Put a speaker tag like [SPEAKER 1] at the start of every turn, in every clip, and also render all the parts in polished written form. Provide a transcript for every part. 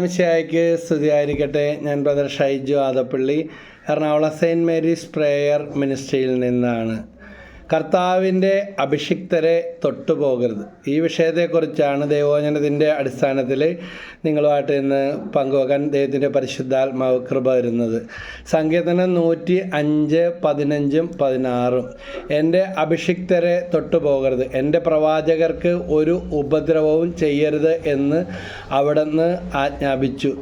[SPEAKER 1] മിശിഹായ്ക്ക് സ്തുതിയായിരിക്കട്ടെ. ഞാൻ brother Shaiju Adappally, Ernakulam saint Mary's prayer മിനിസ്ട്രിയിൽ നിന്നാണ്. കർത്താവിൻ്റെ അഭിഷിക്തരെ തൊട്ടുപോകരുത്. ഈ വിഷയത്തെക്കുറിച്ചാണ് ദൈവവചനത്തിൻ്റെ അടിസ്ഥാനത്തിൽ നിങ്ങളുമായിട്ട് ഇന്ന് പങ്കുവെക്കാൻ ദൈവത്തിൻ്റെ പരിശുദ്ധാത്മാവ് കൃപ വരുന്നത്. സങ്കീർത്തനം 105, 15, 16. എൻ്റെ അഭിഷിക്തരെ തൊട്ടുപോകരുത്, എൻ്റെ പ്രവാചകർക്ക് ഒരു ഉപദ്രവവും ചെയ്യരുത് എന്ന് അവിടുന്ന് ആജ്ഞാപിച്ചു.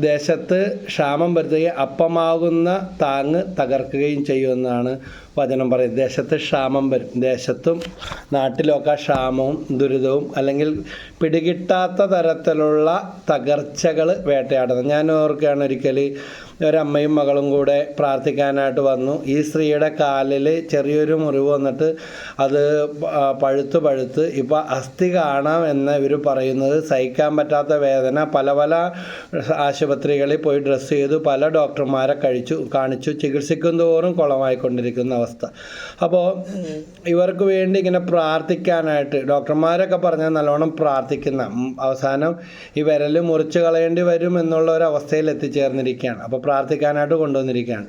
[SPEAKER 1] ദേശത്ത് ക്ഷാമം വരുത്തുകയും അപ്പമാകുന്ന താങ്ങ് തകർക്കുകയും ചെയ്യുമെന്നാണ് വചനം പറയുന്നത്. ദേശത്ത് ക്ഷാമം വരും. ദേശത്തും നാട്ടിലൊക്കെ ക്ഷാമവും ദുരിതവും അല്ലെങ്കിൽ പിടികിട്ടാത്ത തരത്തിലുള്ള തകർച്ചകൾ വേട്ടയാടുന്നത്. ഞാൻ ഓർക്കുകയാണ്, ഒരിക്കൽ ഒരമ്മയും മകളും കൂടെ പ്രാർത്ഥിക്കാനായിട്ട് വന്നു. ഈ സ്ത്രീയുടെ കാലിൽ ചെറിയൊരു മുറിവ് വന്നിട്ട് അത് പഴുത്ത് ഇപ്പോൾ അസ്ഥി കാണാം എന്ന് ഇവർ പറയുന്നത്. സഹിക്കാൻ പറ്റാത്ത വേദന. പല ആശുപത്രികളിൽ പോയി ഡ്രസ്സ് ചെയ്തു, പല ഡോക്ടർമാരെ കാണിച്ചു. ചികിത്സിക്കും തോറും കുളമായിക്കൊണ്ടിരിക്കുന്ന അവസ്ഥ. അപ്പോൾ ഇവർക്ക് വേണ്ടി ഇങ്ങനെ പ്രാർത്ഥിക്കാനായിട്ട് ഡോക്ടർമാരൊക്കെ പറഞ്ഞാൽ നല്ലോണം പ്രാർത്ഥിക്കുന്ന, അവസാനം ഈ വിരൽ മുറിച്ച് കളയേണ്ടി വരും എന്നുള്ള ഒരു അവസ്ഥയിൽ എത്തിച്ചേർന്നിരിക്കുകയാണ്. അപ്പോൾ പ്രാർത്ഥിക്കാനായിട്ട് കൊണ്ടുവന്നിരിക്കുകയാണ്.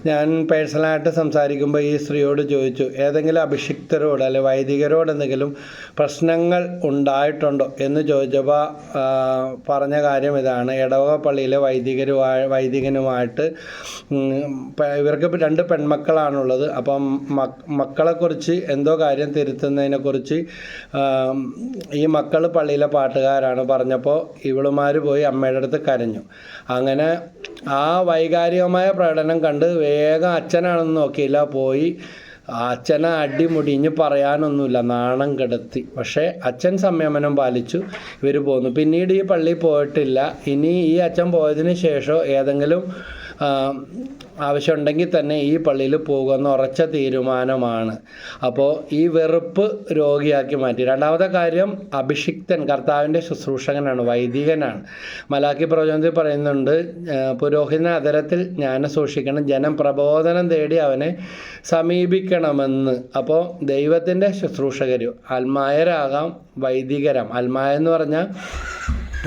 [SPEAKER 1] ഞാൻ പേഴ്സണലായിട്ട് സംസാരിക്കുമ്പോൾ ഈ സ്ത്രീയോട് ചോദിച്ചു, ഏതെങ്കിലും അഭിഷിക്തരോട് അല്ലെ വൈദികരോട് എന്തെങ്കിലും പ്രശ്നങ്ങൾ ഉണ്ടായിട്ടുണ്ടോ എന്ന് ചോദിച്ചപ്പോൾ പറഞ്ഞ കാര്യം ഇതാണ്. ഇടവക പള്ളിയിലെ വൈദികനുമായിട്ട് ഇവർക്ക് 2 പെൺമക്കളാണുള്ളത്. അപ്പം മക്കളെക്കുറിച്ച് എന്തോ കാര്യം തിരുത്തുന്നതിനെക്കുറിച്ച് ഈ മക്കൾ പള്ളിയിലെ പാട്ടുകാരാണ് പറഞ്ഞപ്പോൾ ഇവളുമാർ പോയി അമ്മയുടെ അടുത്ത് കരഞ്ഞു. അങ്ങനെ ആ വൈകാരികമായ പ്രകടനം കണ്ട് വേഗം അച്ഛനാണെന്ന് നോക്കിയില്ല, പോയി അച്ഛനെ അടിമുടിഞ്ഞ് പറയാനൊന്നുമില്ല, നാണം കെടുത്തി. പക്ഷേ അച്ഛൻ സംയമനം പാലിച്ചു. ഇവർ പോന്നു. പിന്നീട് ഈ പള്ളിയിൽ പോയിട്ടില്ല. ഇനി ഈ അച്ഛൻ പോയതിന് ശേഷം ഏതെങ്കിലും ആവശ്യമുണ്ടെങ്കിൽ തന്നെ ഈ പള്ളിയിൽ പോകുമെന്ന് ഉറച്ച തീരുമാനമാണ്. അപ്പോൾ ഈ വെറുപ്പ് രോഗിയാക്കി മാറ്റി. രണ്ടാമത്തെ കാര്യം, അഭിഷിക്തൻ കർത്താവിൻ്റെ ശുശ്രൂഷകനാണ്, വൈദികനാണ്. മലാക്കി പ്രവചനത്തിൽ പറയുന്നുണ്ട്, പുരോഹിതന അതരത്തിൽ ജ്ഞാനം സൂക്ഷിക്കണം, ജനം പ്രബോധനം തേടി അവനെ സമീപിക്കണമെന്ന്. അപ്പോൾ ദൈവത്തിൻ്റെ ശുശ്രൂഷകർ അൽമായരാകാം, വൈദികരാം. അൽമായ എന്ന് പറഞ്ഞാൽ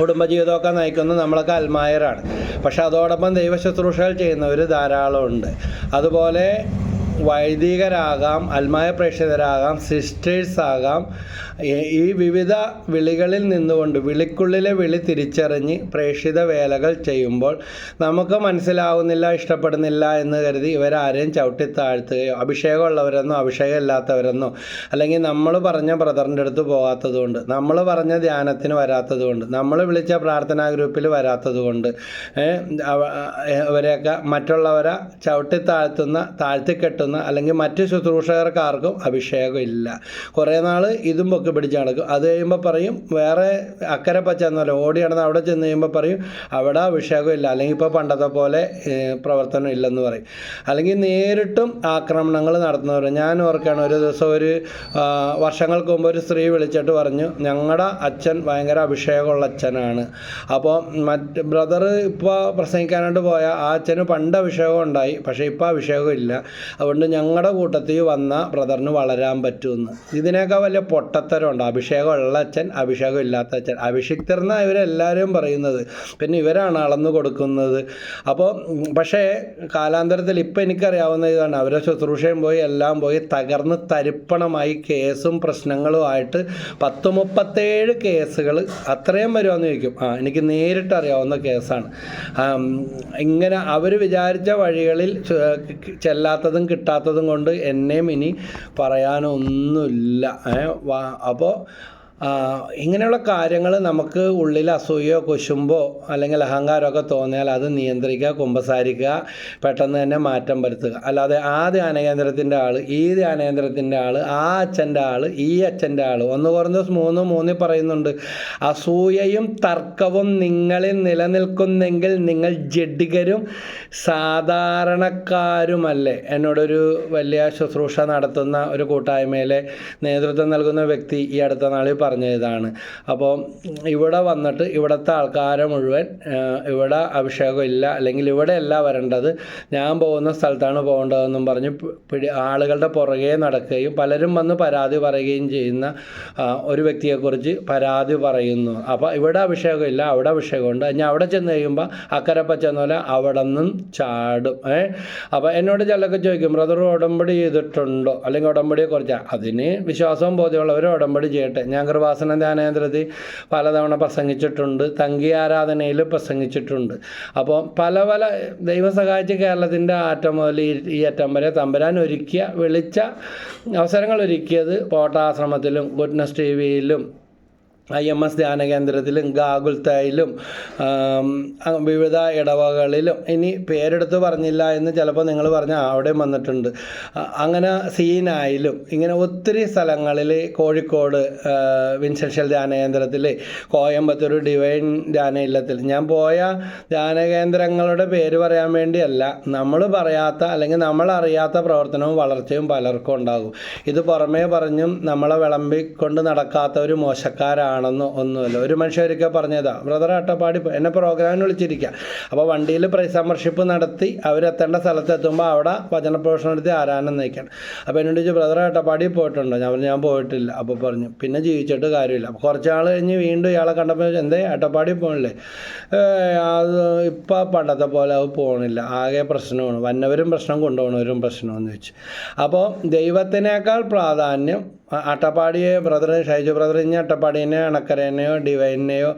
[SPEAKER 1] കുടുംബജീവിതമൊക്കെ നയിക്കുന്നത് നമ്മളൊക്കെ അൽമായരാണ്. പക്ഷെ അതോടൊപ്പം ദൈവ ശുശ്രൂഷകൾ ചെയ്യുന്നവർ ധാരാളമുണ്ട്. അതുപോലെ വൈദികരാകാം, അൽമായ പ്രേക്ഷിതരാകാം, സിസ്റ്റേഴ്സ് ആകാം. ഈ വിവിധ വിളികളിൽ നിന്നുകൊണ്ട് വിളിക്കുള്ളിലെ വിളി തിരിച്ചറിഞ്ഞ് പ്രേക്ഷിത വേലകൾ ചെയ്യുമ്പോൾ നമുക്ക് മനസ്സിലാവുന്നില്ല, ഇഷ്ടപ്പെടുന്നില്ല എന്ന് കരുതി ഇവരാരെയും ചവിട്ടിത്താഴ്ത്തുകയോ അഭിഷേകമുള്ളവരെന്നോ അഭിഷേകമില്ലാത്തവരെന്നോ, അല്ലെങ്കിൽ നമ്മൾ പറഞ്ഞ ബ്രദറിൻ്റെ അടുത്ത് പോകാത്തതുകൊണ്ട്, നമ്മൾ പറഞ്ഞ ധ്യാനത്തിന് വരാത്തതുകൊണ്ട്, നമ്മൾ വിളിച്ച പ്രാർത്ഥനാ ഗ്രൂപ്പിൽ വരാത്തതുകൊണ്ട് ഇവരെയൊക്കെ മറ്റുള്ളവരെ താഴ്ത്തിക്കെട്ടുന്ന അല്ലെങ്കിൽ മറ്റ് ശുശ്രൂഷകർക്കാർക്കും അഭിഷേകം ഇല്ല. കുറേ നാൾ ഇതും പൊക്കി പിടിച്ച് നടക്കും. അത് കഴിയുമ്പോൾ പറയും വേറെ അക്കരെ പച്ചെന്നല്ല, ഓടി നടന്ന് അവിടെ ചെന്ന് കഴിയുമ്പോൾ പറയും അവിടെ അഭിഷേകം ഇല്ല, അല്ലെങ്കിൽ ഇപ്പോൾ പണ്ടത്തെ പോലെ പ്രവർത്തനം ഇല്ലെന്ന് പറയും. അല്ലെങ്കിൽ നേരിട്ടും ആക്രമണങ്ങൾ നടത്തുന്നവർ. ഞാൻ ഓർക്കുകയാണ്, ഒരു ദിവസം വർഷങ്ങൾക്ക് മുമ്പ് ഒരു സ്ത്രീ വിളിച്ചിട്ട് പറഞ്ഞു, ഞങ്ങളുടെ അച്ഛൻ ഭയങ്കര അഭിഷേകമുള്ള അച്ഛനാണ്. അപ്പോൾ ബ്രദർ ഇപ്പോൾ പ്രസംഗിക്കാനായിട്ട് പോയ ആ അച്ഛന് പണ്ട് അഭിഷേകം ഉണ്ടായി, പക്ഷേ ഇപ്പോൾ അഭിഷേകം ഇല്ല. അതുകൊണ്ട് ഞങ്ങളുടെ കൂട്ടത്തിൽ വന്ന ബ്രദറിന് വളരാൻ പറ്റുമെന്ന്. ഇതിനേക്കാൾ വലിയ പൊട്ടത്തരമുണ്ട്. അഭിഷേകം ഉള്ള അച്ഛൻ, അഭിഷേകം ഇല്ലാത്ത അച്ഛൻ. അഭിഷിക്തർന്നാണ് ഇവരെല്ലാവരും പറയുന്നത്, പിന്നെ ഇവരാണ് അളന്നു കൊടുക്കുന്നത്. അപ്പോൾ പക്ഷേ കാലാന്തരത്തിൽ ഇപ്പം എനിക്കറിയാവുന്ന ഇതാണ്, അവരെ ശുശ്രൂഷയും പോയി എല്ലാം പോയി തകർന്ന് തരിപ്പണമായി കേസും പ്രശ്നങ്ങളുമായിട്ട് 37 കേസുകൾ അത്രയും വരുമെന്ന് ചോദിക്കും. എനിക്ക് നേരിട്ട് അറിയാവുന്ന കേസാണ്. ഇങ്ങനെ അവർ വിചാരിച്ച വഴികളിൽ ചെല്ലാത്തതും കിട്ടാത്തതും കൊണ്ട് എന്നെയും ഇനി പറയാനൊന്നുമില്ല. അപ്പോൾ ഇങ്ങനെയുള്ള കാര്യങ്ങൾ നമുക്ക് ഉള്ളിൽ അസൂയയോ കുശുമ്പോ അല്ലെങ്കിൽ അഹങ്കാരമൊക്കെ തോന്നിയാൽ അത് നിയന്ത്രിക്കുക, കുമ്പസാരിക്കുക, പെട്ടെന്ന് തന്നെ മാറ്റം വരുത്തുക. അല്ലാതെ ആ ധ്യാനകേന്ദ്രത്തിൻ്റെ ആൾ, ഈ ധ്യാനകേന്ദ്രത്തിൻ്റെ ആൾ, ആ അച്ഛൻ്റെ ആൾ, ഈ അച്ഛൻ്റെ ആൾ. 1 കൊരിന്ത്യർ 3:3 പറയുന്നുണ്ട്, അസൂയയും തർക്കവും നിങ്ങളിൽ നിലനിൽക്കുന്നെങ്കിൽ നിങ്ങൾ ജഡികരും സാധാരണക്കാരുമല്ലേ. എന്നോടൊരു വലിയ ശുശ്രൂഷ നടത്തുന്ന ഒരു കൂട്ടായ്മയിലെ നേതൃത്വം നൽകുന്ന വ്യക്തി ഈ അടുത്ത നാളിൽ പറഞ്ഞതാണ്. അപ്പോൾ ഇവിടെ വന്നിട്ട് ഇവിടുത്തെ ആൾക്കാരെ മുഴുവൻ ഇവിടെ അഭിഷേകം ഇല്ല, അല്ലെങ്കിൽ ഇവിടെയല്ല വരേണ്ടത്, ഞാൻ പോകുന്ന സ്ഥലത്താണ് പോകേണ്ടതെന്നും പറഞ്ഞ് ആളുകളുടെ പുറകെ നടക്കുകയും പലരും വന്ന് പരാതി പറയുകയും ചെയ്യുന്ന ഒരു വ്യക്തിയെക്കുറിച്ച് പരാതി പറയുന്നു. അപ്പോൾ ഇവിടെ അഭിഷേകമില്ല, അവിടെ അഭിഷേകമുണ്ട്. ഞാൻ അവിടെ ചെന്ന് കഴിയുമ്പോൾ അക്കരപ്പച്ച എന്ന പോലെ അവിടെ നിന്നും ചാടും. അപ്പോൾ എന്നോട് ചിലരൊക്കെ ചോദിക്കും, ബ്രദർ ഉടമ്പടി ചെയ്തിട്ടുണ്ടോ, അല്ലെങ്കിൽ ഉടമ്പടിയെക്കുറിച്ച്. അതിന് വിശ്വാസവും ബോധ്യമുള്ളവർ ഉടമ്പടി ചെയ്യട്ടെ. ഞാൻ കൃപാസന ധ്യാനേന്ദ്രത്തിൽ പലതവണ പ്രസംഗിച്ചിട്ടുണ്ട്, തങ്കി ആരാധനയിൽ പ്രസംഗിച്ചിട്ടുണ്ട്. അപ്പോൾ പല ദൈവം സഹായിച്ച് കേരളത്തിൻ്റെ അറ്റം മുതൽ ഈ അറ്റം വരെ തമ്പുരാൻ വിളിച്ച അവസരങ്ങൾ ഒരുക്കിയത് പോട്ടാശ്രമത്തിലും ഗുഡ്നസ് TV-യിലും IMS ധ്യാന കേന്ദ്രത്തിലും ഗാഗുൽത്തായിലും വിവിധ ഇടവകളിലും, ഇനി പേരെടുത്ത് പറഞ്ഞില്ല എന്ന് ചിലപ്പോൾ നിങ്ങൾ പറഞ്ഞാൽ അവിടെയും വന്നിട്ടുണ്ട്. അങ്ങനെ സീനായിലും ഇങ്ങനെ ഒത്തിരി സ്ഥലങ്ങളിൽ, കോഴിക്കോട് വിൻസെൻഷ്യൽ ധ്യാന കേന്ദ്രത്തിൽ, കോയമ്പത്തൂർ ഡിവൈൻ ധ്യാന ഇല്ലത്തിൽ ഞാൻ പോയ ധ്യാന കേന്ദ്രങ്ങളുടെ പേര് പറയാൻ വേണ്ടിയല്ല, നമ്മൾ പറയാത്ത അല്ലെങ്കിൽ നമ്മളറിയാത്ത പ്രവർത്തനവും വളർച്ചയും പലർക്കും ഉണ്ടാകും. ഇത് പുറമേ പറഞ്ഞും നമ്മളെ വിളമ്പിക്കൊണ്ട് നടക്കാത്ത ഒരു മോശക്കാരാണ് ഒന്നുമല്ല. ഒരു മനുഷ്യരൊക്കെ പറഞ്ഞതാ, ബ്രദർ അട്ടപ്പാടി എന്നെ പ്രോഗ്രാമിന് വിളിച്ചിരിക്കുക. അപ്പോൾ വണ്ടിയിൽ പ്രൈസ് മെമ്പർഷിപ്പ് നടത്തി അവരെത്തേണ്ട സ്ഥലത്തെത്തുമ്പോൾ അവിടെ വചന പ്രഭാഷണം നടത്തി ആരാധന നയിക്കണം. അപ്പോൾ എന്നോട് ചോദിച്ചു, ബ്രദർ അട്ടപ്പാടി പോയിട്ടുണ്ടോ? ഞാൻ പോയിട്ടില്ല. അപ്പോൾ പറഞ്ഞു, പിന്നെ ജീവിച്ചിട്ട് കാര്യമില്ല. അപ്പോൾ കുറച്ച് നാൾ കഴിഞ്ഞ് വീണ്ടും ഇയാളെ കണ്ടപ്പോൾ, എന്തേ അട്ടപ്പാടി പോകണില്ലേ? അത് ഇപ്പോൾ പണ്ടത്തെ പോലെ അത് പോകണില്ല, ആകെ പ്രശ്നമാണ്, വന്നവരും പ്രശ്നം കൊണ്ടുപോകണവരും പ്രശ്നമെന്ന് വെച്ച്. അപ്പോൾ ദൈവത്തിനേക്കാൾ പ്രാധാന്യം അട്ടപ്പാടിയെ ഷൈജു ബ്രദർ ഇനി അട്ടപ്പാടിനെയോ അണക്കരേനെയോ ഡിവൈനെയോ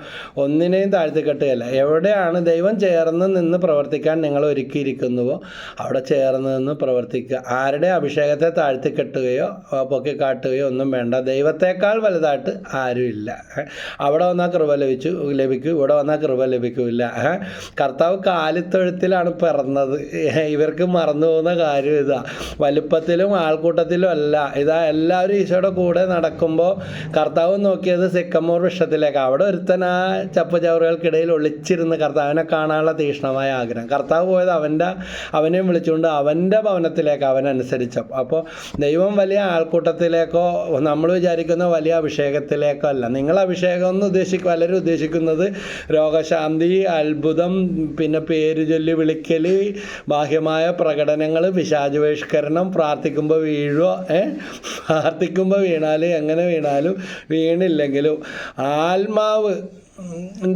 [SPEAKER 1] ഒന്നിനെയും താഴ്ത്തിക്കെട്ടുകയല്ല. എവിടെയാണ് ദൈവം ചേർന്ന് നിന്ന് പ്രവർത്തിക്കാൻ നിങ്ങൾ ഒരുക്കിയിരിക്കുന്നുവോ അവിടെ ചേർന്ന് നിന്ന് പ്രവർത്തിക്കുക. ആരുടെ അഭിഷേകത്തെ താഴ്ത്തിക്കെട്ടുകയോ പൊക്കിക്കാട്ടുകയോ ഒന്നും വേണ്ട. ദൈവത്തെക്കാൾ വലുതായിട്ട് ആരുമില്ല. അവിടെ വന്നാൽ കൃപ ലഭിക്കും, ഇവിടെ വന്നാൽ കൃപ ലഭിക്കില്ല. കർത്താവ് കാലിത്തൊഴുത്തിലാണ് പിറന്നത്. ഇവർക്ക് മറന്നു പോകുന്ന കാര്യം ഇതാ. വലുപ്പത്തിലും ആൾക്കൂട്ടത്തിലും അല്ല. ഇതാ എല്ലാവരും ഈശോയുടെ കൂടെ നടക്കുമ്പോൾ കർത്താവ് നോക്കിയത് സിക്കമോർ വൃക്ഷത്തിലേക്ക്. അവിടെ ഒരുത്തൻ ആ ചപ്പുചവറുകൾക്കിടയിൽ ഒളിച്ചിരുന്ന് കർത്താവിനെ കാണാനുള്ള തീക്ഷ്ണമായ ആഗ്രഹം. കർത്താവ് പോയത് അവനെയും വിളിച്ചുകൊണ്ട് അവൻ്റെ ഭവനത്തിലേക്ക് അവനനുസരിച്ചു. അപ്പോൾ ദൈവം വലിയ ആൾക്കൂട്ടത്തിലേക്കോ നമ്മൾ വിചാരിക്കുന്ന വലിയ അഭിഷേകത്തിലേക്കോ അല്ല. നിങ്ങൾ അഭിഷേകം എന്ന് പലരും ഉദ്ദേശിക്കുന്നത് രോഗശാന്തി, അത്ഭുതം, പിന്നെ പേര് ചൊല്ലി വിളിക്കൽ, ബാഹ്യമായ പ്രകടനങ്ങൾ, പിശാച് ബഹിഷ്കരണം, പ്രാർത്ഥിക്കുമ്പോൾ വീണാൽ എങ്ങനെ വീണാലും വീണില്ലെങ്കിലും ആത്മാവ്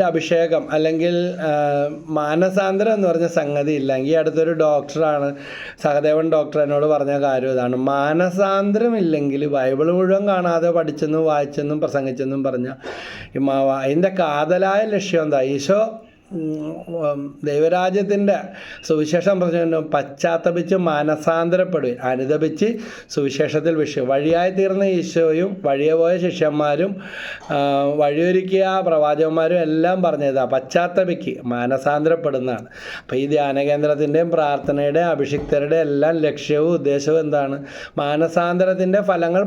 [SPEAKER 1] അഭിഷേകം അല്ലെങ്കിൽ മാനസാന്തരം എന്ന് പറഞ്ഞ സംഗതി ഇല്ലെങ്കിൽ, അടുത്തൊരു ഡോക്ടറാണ് സഹദേവൻ ഡോക്ടർ എന്നോട് പറഞ്ഞ കാര്യം ഇതാണ്, മാനസാന്തരം ഇല്ലെങ്കിൽ ബൈബിൾ മുഴുവൻ കാണാതെ പഠിച്ചെന്നും വായിച്ചെന്നും പ്രസംഗിച്ചെന്നും പറഞ്ഞ അതിൻ്റെ കാതലായ ലക്ഷ്യം എന്താ? ഈശോ ദൈവരാജ്യത്തിൻ്റെ സുവിശേഷം പറഞ്ഞു, പശ്ചാത്തപിച്ച് മാനസാന്തരപ്പെടുകയും അനുദപിച്ച് സുവിശേഷത്തിൽ വഴിയായി തീർന്ന ഈശോയും വഴിയെ പോയ ശിഷ്യന്മാരും വഴിയൊരുക്കിയ പ്രവാചകന്മാരും എല്ലാം പറഞ്ഞതാ, പശ്ചാത്തപിക്ക് മാനസാന്തരപ്പെടുന്നതാണ്. അപ്പോൾ ഈ ധ്യാനകേന്ദ്രത്തിൻ്റെയും പ്രാർത്ഥനയുടെയും അഭിഷിക്തരുടെ എല്ലാം ലക്ഷ്യവും ഉദ്ദേശവും എന്താണ്? മാനസാന്തരത്തിൻ്റെ ഫലങ്ങൾ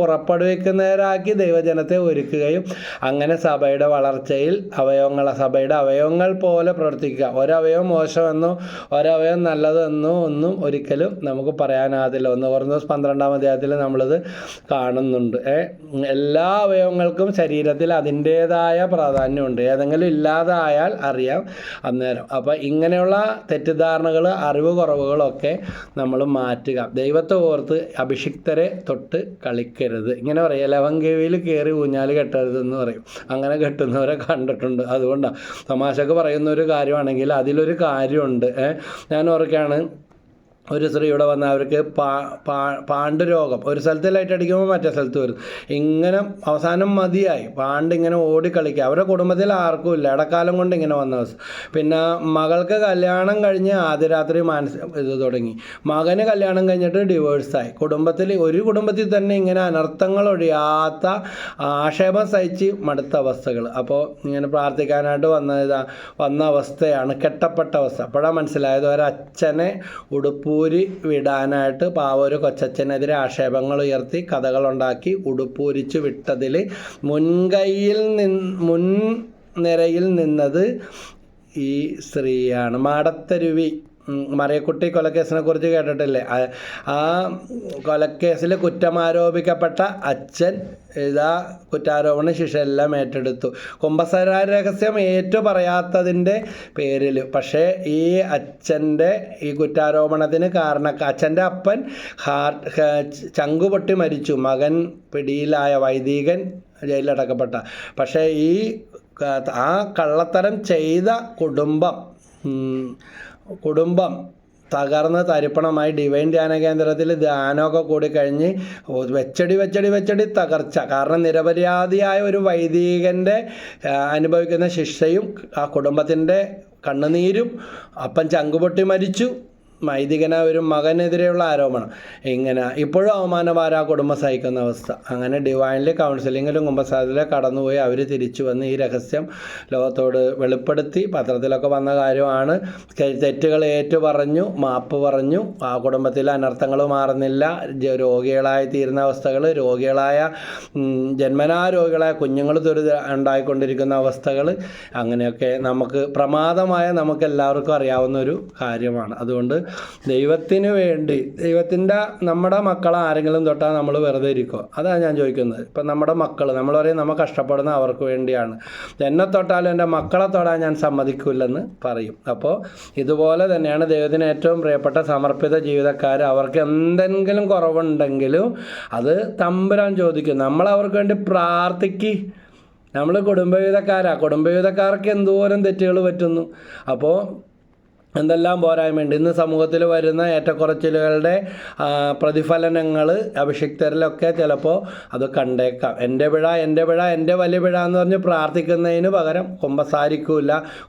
[SPEAKER 1] പുറപ്പെടുവിക്കുന്നവരാക്കി ദൈവജനത്തെ ഒരുക്കുകയും അങ്ങനെ സഭയുടെ വളർച്ചയിൽ സഭയുടെ അവയവങ്ങൾ പോലെ പ്രവർത്തിക്കുക. ഒരവയവം മോശമെന്നോ ഒരവയവം നല്ലതെന്നോ ഒന്നും ഒരിക്കലും നമുക്ക് പറയാനാകില്ല. 1 കൊരിന്ത്യർ 12-ാം അധ്യായത്തിൽ നമ്മളിത് കാണുന്നുണ്ട്. എല്ലാ അവയവങ്ങൾക്കും ശരീരത്തിൽ അതിൻ്റേതായ പ്രാധാന്യമുണ്ട്. ഏതെങ്കിലും ഇല്ലാതായാൽ അറിയാം അന്നേരം. അപ്പോൾ ഇങ്ങനെയുള്ള തെറ്റിദ്ധാരണകൾ, അറിവ് കുറവുകളൊക്കെ നമ്മൾ മാറ്റുക. ദൈവത്തെ ഓർത്ത് അഭിഷിക്തരെ തൊട്ട് കളിക്കരുത്. ഇങ്ങനെ പറയും, ലവങ്കേവിയിൽ കയറി ഊഞ്ഞാൽ കെട്ടരുതെന്ന് പറയും. അങ്ങനെ കെട്ടുന്നവരെ കണ്ടിട്ടുണ്ട്. അതുകൊണ്ടാണ് തമാശക്ക് പറയുന്ന ഒരു കാര്യമാണെങ്കിൽ അതിലൊരു കാര്യമുണ്ട്. ഞാൻ ഓർക്കുകയാണ്, ഒരു സ്ത്രീ ഇവിടെ വന്ന അവർക്ക് പാണ്ഡുരോഗം, ഒരു സ്ഥലത്ത് ലൈറ്റ് അടിക്കുമ്പോൾ മറ്റേ സ്ഥലത്ത് വരും. ഇങ്ങനെ അവസാനം മതിയായി, പാണ്ടിങ്ങനെ ഓടിക്കളിക്കുക. അവരുടെ കുടുംബത്തിൽ ആർക്കും ഇല്ല, ഇടക്കാലം കൊണ്ട് ഇങ്ങനെ വന്ന അവസ്ഥ. പിന്നെ മകൾക്ക് കല്യാണം കഴിഞ്ഞ് ആദ്യ രാത്രി ഇത് തുടങ്ങി. മകന് കല്യാണം കഴിഞ്ഞിട്ട് ഡിവോഴ്സായി. ഒരു കുടുംബത്തിൽ തന്നെ ഇങ്ങനെ അനർത്ഥങ്ങൾ ഒഴിയാത്ത ആക്ഷേപം സഹിച്ച് മടുത്ത അവസ്ഥകൾ. അപ്പോൾ ഇങ്ങനെ പ്രാർത്ഥിക്കാനായിട്ട് വന്ന അവസ്ഥയാണ്, കെട്ടപ്പെട്ട അവസ്ഥ. അപ്പോഴാണ് മനസ്സിലായത്, ഒരച്ഛനെ ഉടുപ്പൂരി വിടാനായിട്ട് ഒരു കൊച്ചച്ഛനെതിരെ ആക്ഷേപങ്ങൾ ഉയർത്തി കഥകളുണ്ടാക്കി ഉടുപ്പൂരിച്ചു വിട്ടതിൽ മുൻനിരയിൽ നിന്നത് ഈ സ്ത്രീയാണ്. മാടത്തരുവി മറിയക്കുട്ടി കൊലക്കേസിനെ കുറിച്ച് കേട്ടിട്ടില്ലേ? ആ കൊലക്കേസിൽ കുറ്റമാരോപിക്കപ്പെട്ട അച്ഛൻ ഇതാ കുറ്റാരോപണ ശിക്ഷ എല്ലാം ഏറ്റെടുത്തു. കുമ്പസാര രഹസ്യം ഏറ്റു പറയാത്തതിൻ്റെ പേരിൽ. പക്ഷേ ഈ അച്ഛൻ്റെ ഈ കുറ്റാരോപണത്തിന് അച്ഛൻ്റെ അപ്പൻ ചങ്കുപൊട്ടി മരിച്ചു. മകൻ പിടിയിലായ വൈദികൻ ജയിലിലടക്കപ്പെട്ട. പക്ഷേ ആ കള്ളത്തരം ചെയ്ത കുടുംബം തകർന്ന് തരിപ്പണമായി. ഡിവൈൻ ധ്യാന കേന്ദ്രത്തിൽ ധ്യാനമൊക്കെ കൂടി കഴിഞ്ഞ് വെച്ചടി തകർച്ച. കാരണം നിരപരാധിയായ ഒരു വൈദികൻ്റെ അനുഭവിക്കുന്ന ശിക്ഷയും ആ കുടുംബത്തിൻ്റെ കണ്ണുനീരും, അപ്പൻ ചങ്കുപൊട്ടി മരിച്ചു, വൈദികനായ ഒരു മകനെതിരെയുള്ള ആരോപണം, ഇങ്ങനെ ഇപ്പോഴും അവമാനഭാരം ആ കുടുംബം സഹിക്കുന്ന അവസ്ഥ. അങ്ങനെ ഡിവൈൻലി കൗൺസിലിങ്ങിലും കുമ്പസാരത്തിലും കടന്നുപോയി അവർ തിരിച്ചു വന്ന് ഈ രഹസ്യം ലോകത്തോട് വെളിപ്പെടുത്തി. പത്രത്തിലൊക്കെ വന്ന കാര്യമാണ്. തെറ്റുകൾ പറഞ്ഞു, മാപ്പ് പറഞ്ഞു. ആ കുടുംബത്തിലെ അനർത്ഥങ്ങൾ മാറുന്നില്ല. രോഗികളായി തീരുന്ന അവസ്ഥകൾ, ജന്മനാ രോഗികളായ കുഞ്ഞുങ്ങൾ ഉണ്ടായിക്കൊണ്ടിരിക്കുന്ന അവസ്ഥകൾ, അങ്ങനെയൊക്കെ നമുക്ക് എല്ലാവർക്കും അറിയാവുന്ന ഒരു കാര്യമാണ്. അതുകൊണ്ട് ദൈവത്തിന് വേണ്ടി, നമ്മുടെ മക്കളെ ആരെങ്കിലും തൊട്ടാൽ നമ്മൾ വെറുതെ ഇരിക്കുമോ? അതാണ് ഞാൻ ചോദിക്കുന്നത്. ഇപ്പം നമ്മുടെ മക്കൾ, നമ്മൾ പറയും നമ്മൾ കഷ്ടപ്പെടുന്ന അവർക്ക് വേണ്ടിയാണ്. എന്നെ തൊട്ടാലും എൻ്റെ മക്കളെ തൊടാൻ ഞാൻ സമ്മതിക്കില്ലെന്ന് പറയും. അപ്പോൾ ഇതുപോലെ തന്നെയാണ് ദൈവത്തിന് ഏറ്റവും പ്രിയപ്പെട്ട സമർപ്പിത ജീവിതക്കാർ. അവർക്ക് എന്തെങ്കിലും കുറവുണ്ടെങ്കിലും അത് തമ്പുരാൻ ചോദിക്കും. നമ്മൾ അവർക്ക് വേണ്ടി നമ്മൾ കുടുംബജീവിതക്കാർക്ക് എന്തോരം തെറ്റുകൾ പറ്റുന്നു. അപ്പോൾ എന്തെല്ലാം പോരായ്മയുണ്ട്. ഇന്ന് സമൂഹത്തിൽ വരുന്ന ഏറ്റക്കുറച്ചിലുകളുടെ പ്രതിഫലനങ്ങൾ അഭിഷിക്തരിലൊക്കെ ചിലപ്പോൾ അത് കണ്ടേക്കാം. എൻ്റെ വലിയ പിഴ എന്ന് പറഞ്ഞ് പ്രാർത്ഥിക്കുന്നതിന് പകരം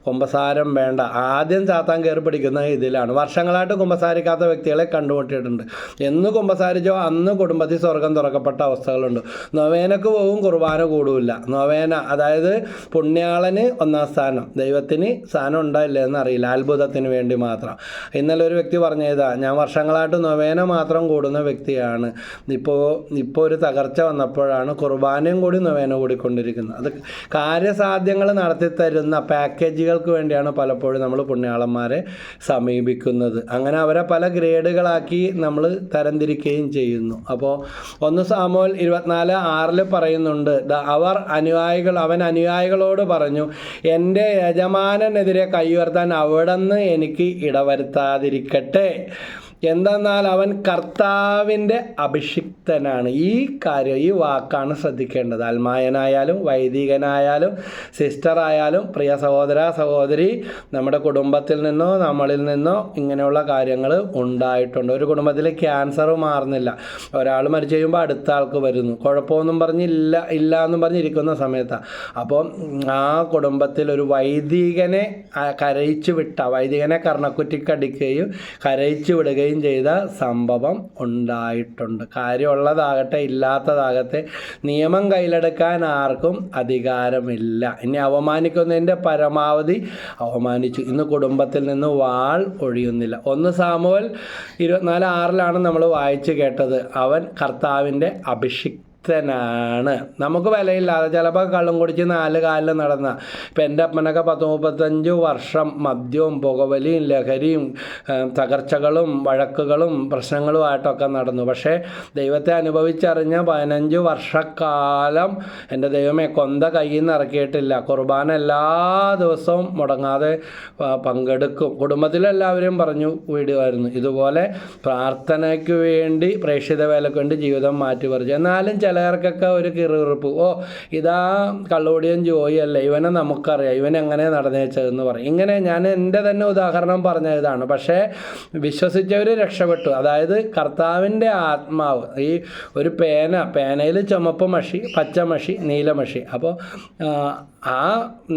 [SPEAKER 1] കുമ്പസാരം വേണ്ട. ആദ്യം സാത്താൻ കയറി പിടിക്കുന്ന ഇതിലാണ്. വർഷങ്ങളായിട്ട് കുമ്പസാരിക്കാത്ത വ്യക്തികളെ കണ്ടുമുട്ടിയിട്ടുണ്ട്. എന്ന് കുമ്പസാരിച്ചോ അന്ന് കുടുംബത്തിൽ സ്വർഗം തുറക്കപ്പെട്ട അവസ്ഥകളുണ്ട്. നൊവേനക്ക് പോകും, കുർബാന കൂടില്ല. നൊവേന, അതായത് പുണ്യാളന് 1-ാം സ്ഥാനം, ദൈവത്തിന് സ്ഥാനം ഉണ്ടായില്ല എന്നറിയില്ല, അത്ഭുതത്തിന് വേണ്ടി മാത്രം. ഇന്നലെ ഒരു വ്യക്തി പറഞ്ഞതാ, ഞാൻ വർഷങ്ങളായിട്ട് നൊവേന മാത്രം കൂടുന്ന വ്യക്തിയാണ്. ഇപ്പോൾ ഒരു തകർച്ച വന്നപ്പോഴാണ് കുർബാനയും കൂടി നൊവേന കൂടിക്കൊണ്ടിരിക്കുന്നത്. അത് കാര്യസാധ്യങ്ങൾ നടത്തിത്തരുന്ന പാക്കേജുകൾക്ക് വേണ്ടിയാണ് പലപ്പോഴും നമ്മൾ പുണ്യാളന്മാരെ സമീപിക്കുന്നത്. അങ്ങനെ അവരെ പല ഗ്രേഡുകളാക്കി നമ്മൾ തരംതിരിക്കുകയും ചെയ്യുന്നു. അപ്പോൾ 1 സാമുവേൽ 24:6 പറയുന്നുണ്ട്, അവൻ അനുയായികളോട് പറഞ്ഞു, എൻ്റെ യജമാനെതിരെ കൈ ഉയർത്താൻ അവിടുന്ന് എനിക്ക് ഇടവരുത്താതിരിക്കട്ടെ. എന്തെന്നാൽ അവൻ കർത്താവിൻ്റെ അഭിഷിക്തനാണ്. ഈ വാക്കാണ് ശ്രദ്ധിക്കേണ്ടത്. അൽമായനായാലും വൈദികനായാലും സിസ്റ്ററായാലും പ്രിയ സഹോദരി, നമ്മുടെ കുടുംബത്തിൽ നിന്നോ നമ്മളിൽ നിന്നോ ഇങ്ങനെയുള്ള കാര്യങ്ങൾ ഉണ്ടായിട്ടുണ്ട്. ഒരു കുടുംബത്തിൽ ക്യാൻസർ മാറുന്നില്ല, ഒരാൾ മരിച്ചു കഴിയുമ്പോൾ അടുത്ത ആൾക്ക് വരുന്നു, കുഴപ്പമൊന്നും ഇല്ല എന്നും പറഞ്ഞിരിക്കുന്ന സമയത്താണ്. അപ്പോൾ ആ കുടുംബത്തിൽ ഒരു വൈദികനെ വൈദികനെ കർണക്കുറ്റിക്കടിക്കുകയും കരയിച്ചു വിടുകയും ചെയ്ത സംഭവം ഉണ്ടായിട്ടുണ്ട്. കാര്യമുള്ളതാകട്ടെ ഇല്ലാത്തതാകട്ടെ നിയമം കയ്യിലെടുക്കാൻ ആർക്കും അധികാരമില്ല. ഇനി അവമാനിക്കുന്നതിൻ്റെ പരമാവധി അവമാനിച്ചു. ഇന്ന് കുടുംബത്തിൽ നിന്ന് വാൾ ഒഴിയുന്നില്ല. 1 സാമുവേൽ 24:6 നമ്മൾ വായിച്ചു കേട്ടത്. അവൻ കർത്താവിൻ്റെ അഭിഷിക്തനാണ്. നമുക്ക് വിലയില്ലാതെ ചിലപ്പോൾ കള്ളും കുടിച്ച് 4 കാലിൽ നടന്ന, ഇപ്പം എൻ്റെ അപ്പനൊക്കെ 10-35 വർഷം മദ്യവും പുകവലിയും ലഹരിയും തകർച്ചകളും വഴക്കുകളും പ്രശ്നങ്ങളുമായിട്ടൊക്കെ നടന്നു. പക്ഷേ ദൈവത്തെ അനുഭവിച്ചറിഞ്ഞ 15 വർഷക്കാലം എൻ്റെ ദൈവമേ കൊന്ത കയ്യിൽ നിന്ന് ഇറക്കിയിട്ടില്ല. കുർബാന എല്ലാ ദിവസവും മുടങ്ങാതെ പങ്കെടുക്കും. കുടുംബത്തിലെല്ലാവരും പറഞ്ഞു വിടുമായിരുന്നു. ഇതുപോലെ പ്രാർത്ഥനയ്ക്ക് വേണ്ടി, പ്രേക്ഷിത വേലയ്ക്ക് വേണ്ടി ജീവിതം മാറ്റി പറിച്ചു. എന്നാലും ചിലർക്കൊക്കെ ഒരു കിറുകിറുപ്പ്, ഇതാ കള്ളുകൂടിയൻ ജോയി അല്ലേ, ഇവനെ നമുക്കറിയാം, ഇവൻ എങ്ങനെ നടന്നേച്ചതെന്ന് പറയും. ഇങ്ങനെ ഞാൻ എൻ്റെ തന്നെ ഉദാഹരണം പറഞ്ഞ ഇതാണ്. പക്ഷേ വിശ്വസിച്ചവർ രക്ഷപ്പെട്ടു. അതായത് കർത്താവിൻ്റെ ആത്മാവ്, ഈ ഒരു പേനയിൽ ചുമപ്പ് മഷി, പച്ച മഷി, നീല മഷി. അപ്പോൾ ആ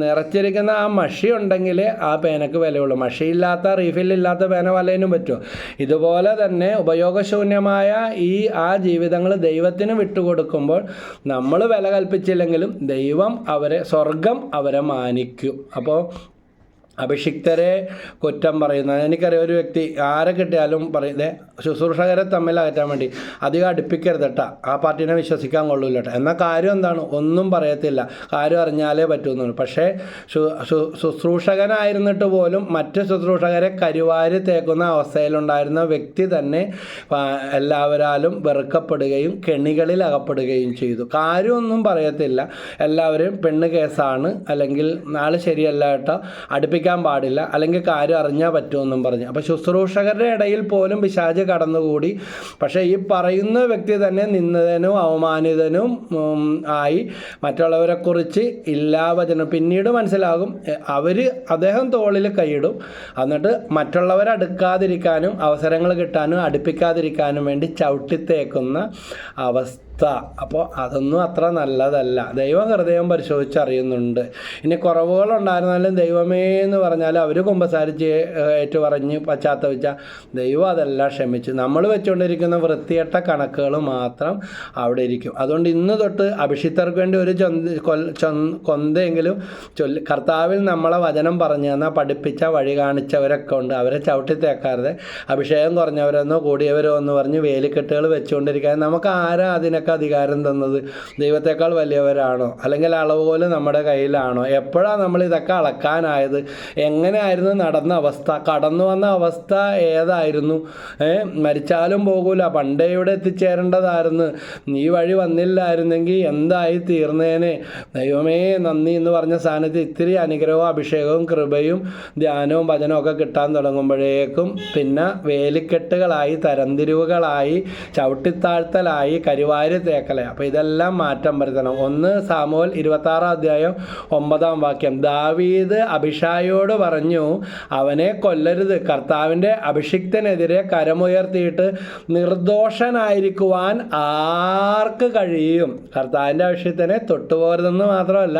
[SPEAKER 1] നിറച്ചിരിക്കുന്ന ആ മഷി ഉണ്ടെങ്കിൽ ആ പേനക്ക് വിലയുള്ളൂ. മഷിയില്ലാത്ത, റീഫില്ലില്ലാത്ത പേന വല്ലതിനും പറ്റുമോ? ഇതുപോലെ തന്നെ ഉപയോഗശൂന്യമായ ആ ജീവിതങ്ങൾ ദൈവത്തിന് വിട്ടുകൊടുക്കുമ്പോൾ നമ്മൾ വില കൽപ്പിച്ചില്ലെങ്കിലും സ്വർഗം അവരെ മാനിക്കും. അപ്പോൾ അഭിഷിക്തരെ കുറ്റം പറയുന്നത്. എനിക്കറിയാം ഒരു വ്യക്തി ആരെ കിട്ടിയാലും പറയുന്നത് ശുശ്രൂഷകരെ തമ്മിൽ അകറ്റാൻ വേണ്ടി അധികം അടുപ്പിക്കരുത് കേട്ടോ, ആ പാർട്ടീനെ വിശ്വസിക്കാൻ കൊള്ളൂല്ല കേട്ടോ. എന്നാൽ കാര്യം എന്താണ്, ഒന്നും പറയത്തില്ല, കാര്യം അറിഞ്ഞാലേ പറ്റുമെന്നാണ്. പക്ഷേ ശുശ്രൂഷകനായിരുന്നിട്ട് പോലും മറ്റ് ശുശ്രൂഷകരെ കരുവാരി തേക്കുന്ന അവസ്ഥയിലുണ്ടായിരുന്ന വ്യക്തി തന്നെ എല്ലാവരാലും വെറുക്കപ്പെടുകയും കെണികളിൽ അകപ്പെടുകയും ചെയ്തു. കാര്യമൊന്നും പറയത്തില്ല, എല്ലാവരും പെണ്ണ് കേസാണ്, അല്ലെങ്കിൽ ആൾ ശരിയല്ല കേട്ടോ, അടുപ്പിക്കാൻ പാടില്ല, അല്ലെങ്കിൽ കാര്യം അറിഞ്ഞാൽ പറ്റുമെന്നും പറഞ്ഞു. അപ്പോൾ ശുശ്രൂഷകരുടെ ഇടയിൽ പോലും പിശാച് കടന്നുകൂടി. പക്ഷേ ഈ പറയുന്ന വ്യക്തി തന്നെ നിന്ദിതനും അവമാനിതനും ആയി മറ്റുള്ളവരെക്കുറിച്ച് ഇല്ലാവചനം പിന്നീട് മനസ്സിലാകും. അദ്ദേഹം തോളിൽ കൈയിടും, എന്നിട്ട് മറ്റുള്ളവരെ അടുക്കാതിരിക്കാനും അവസരങ്ങൾ കിട്ടാനും അടുപ്പിക്കാതിരിക്കാനും വേണ്ടി ചവിട്ടിത്തേക്കുന്ന അവസ്ഥ. അപ്പോൾ അതൊന്നും അത്ര നല്ലതല്ല. ദൈവം ഹൃദയം പരിശോധിച്ചറിയുന്നുണ്ട്. ഇനി കുറവുകളുണ്ടായിരുന്നാലും ദൈവമേ എന്ന് പറഞ്ഞാൽ അവർ കുമ്പസാരിച്ച് ഏറ്റു പറഞ്ഞ് പശ്ചാത്തപിച്ച ദൈവം അതെല്ലാം ക്ഷമിച്ച് നമ്മൾ വെച്ചുകൊണ്ടിരിക്കുന്ന വൃത്തികെട്ട കണക്കുകൾ മാത്രം അവിടെ ഇരിക്കും. അതുകൊണ്ട് ഇന്ന് തൊട്ട് അഭിഷിക്തർക്ക് വേണ്ടി ഒരു കൊന്തെങ്കിലും കർത്താവിൽ നമ്മളെ വചനം പറഞ്ഞു തന്നാൽ പഠിപ്പിച്ച വഴി കാണിച്ചവരൊക്കെ ഉണ്ട്. അവരെ ചവിട്ടിത്തേക്കാതെ അഭിഷേകം കുറഞ്ഞവരെന്നോ കൂടിയവരോ എന്ന് പറഞ്ഞ് വേലിക്കെട്ടുകൾ വെച്ചുകൊണ്ടിരിക്കാൻ നമുക്ക് ആരാ അതിനൊക്കെ അധികാരം തന്നത്? ദൈവത്തെക്കാൾ വലിയവരാണോ? അല്ലെങ്കിൽ അളവുപോലെ നമ്മുടെ കയ്യിലാണോ? എപ്പോഴാണ് നമ്മൾ ഇതൊക്കെ അളക്കാനായത്? എങ്ങനെയായിരുന്നു നടന്ന അവസ്ഥ? കടന്നു വന്ന അവസ്ഥ ഏതായിരുന്നു? മരിച്ചാലും പോകൂല, പണ്ടേ ഇവിടെ എത്തിച്ചേരേണ്ടതായിരുന്നു, ഈ വഴി വന്നില്ലായിരുന്നെങ്കിൽ എന്തായി തീർന്നേനെ, ദൈവമേ നന്ദി എന്ന് പറഞ്ഞ സ്ഥാനത്ത് ഇത്തിരി അനുഗ്രഹവും അഭിഷേകവും കൃപയും ധ്യാനവും ഭജനവും ഒക്കെ കിട്ടാൻ തുടങ്ങുമ്പോഴേക്കും പിന്നെ വേലിക്കെട്ടുകളായി, തരംതിരിവുകളായി, ചവിട്ടിത്താഴ്ത്തലായി, കരുവാരി തേക്കലായി. അപ്പോൾ ഇതെല്ലാം മാറ്റം വരുത്തണം. 1 സാമുവേൽ 26:9 ദാവീദ് അബിഷായിയോട് പറഞ്ഞു, അവനെ കൊല്ലരുത്, കർത്താവിൻ്റെ അഭിഷിക്തനെതിരെ കരമുയർത്തിയിട്ട് നിർദോഷനായിരിക്കുവാൻ ആർക്ക് കഴിയും? കർത്താവിൻ്റെ അഭിഷിക്തനെ തൊട്ടുപോകരുതെന്ന് മാത്രമല്ല,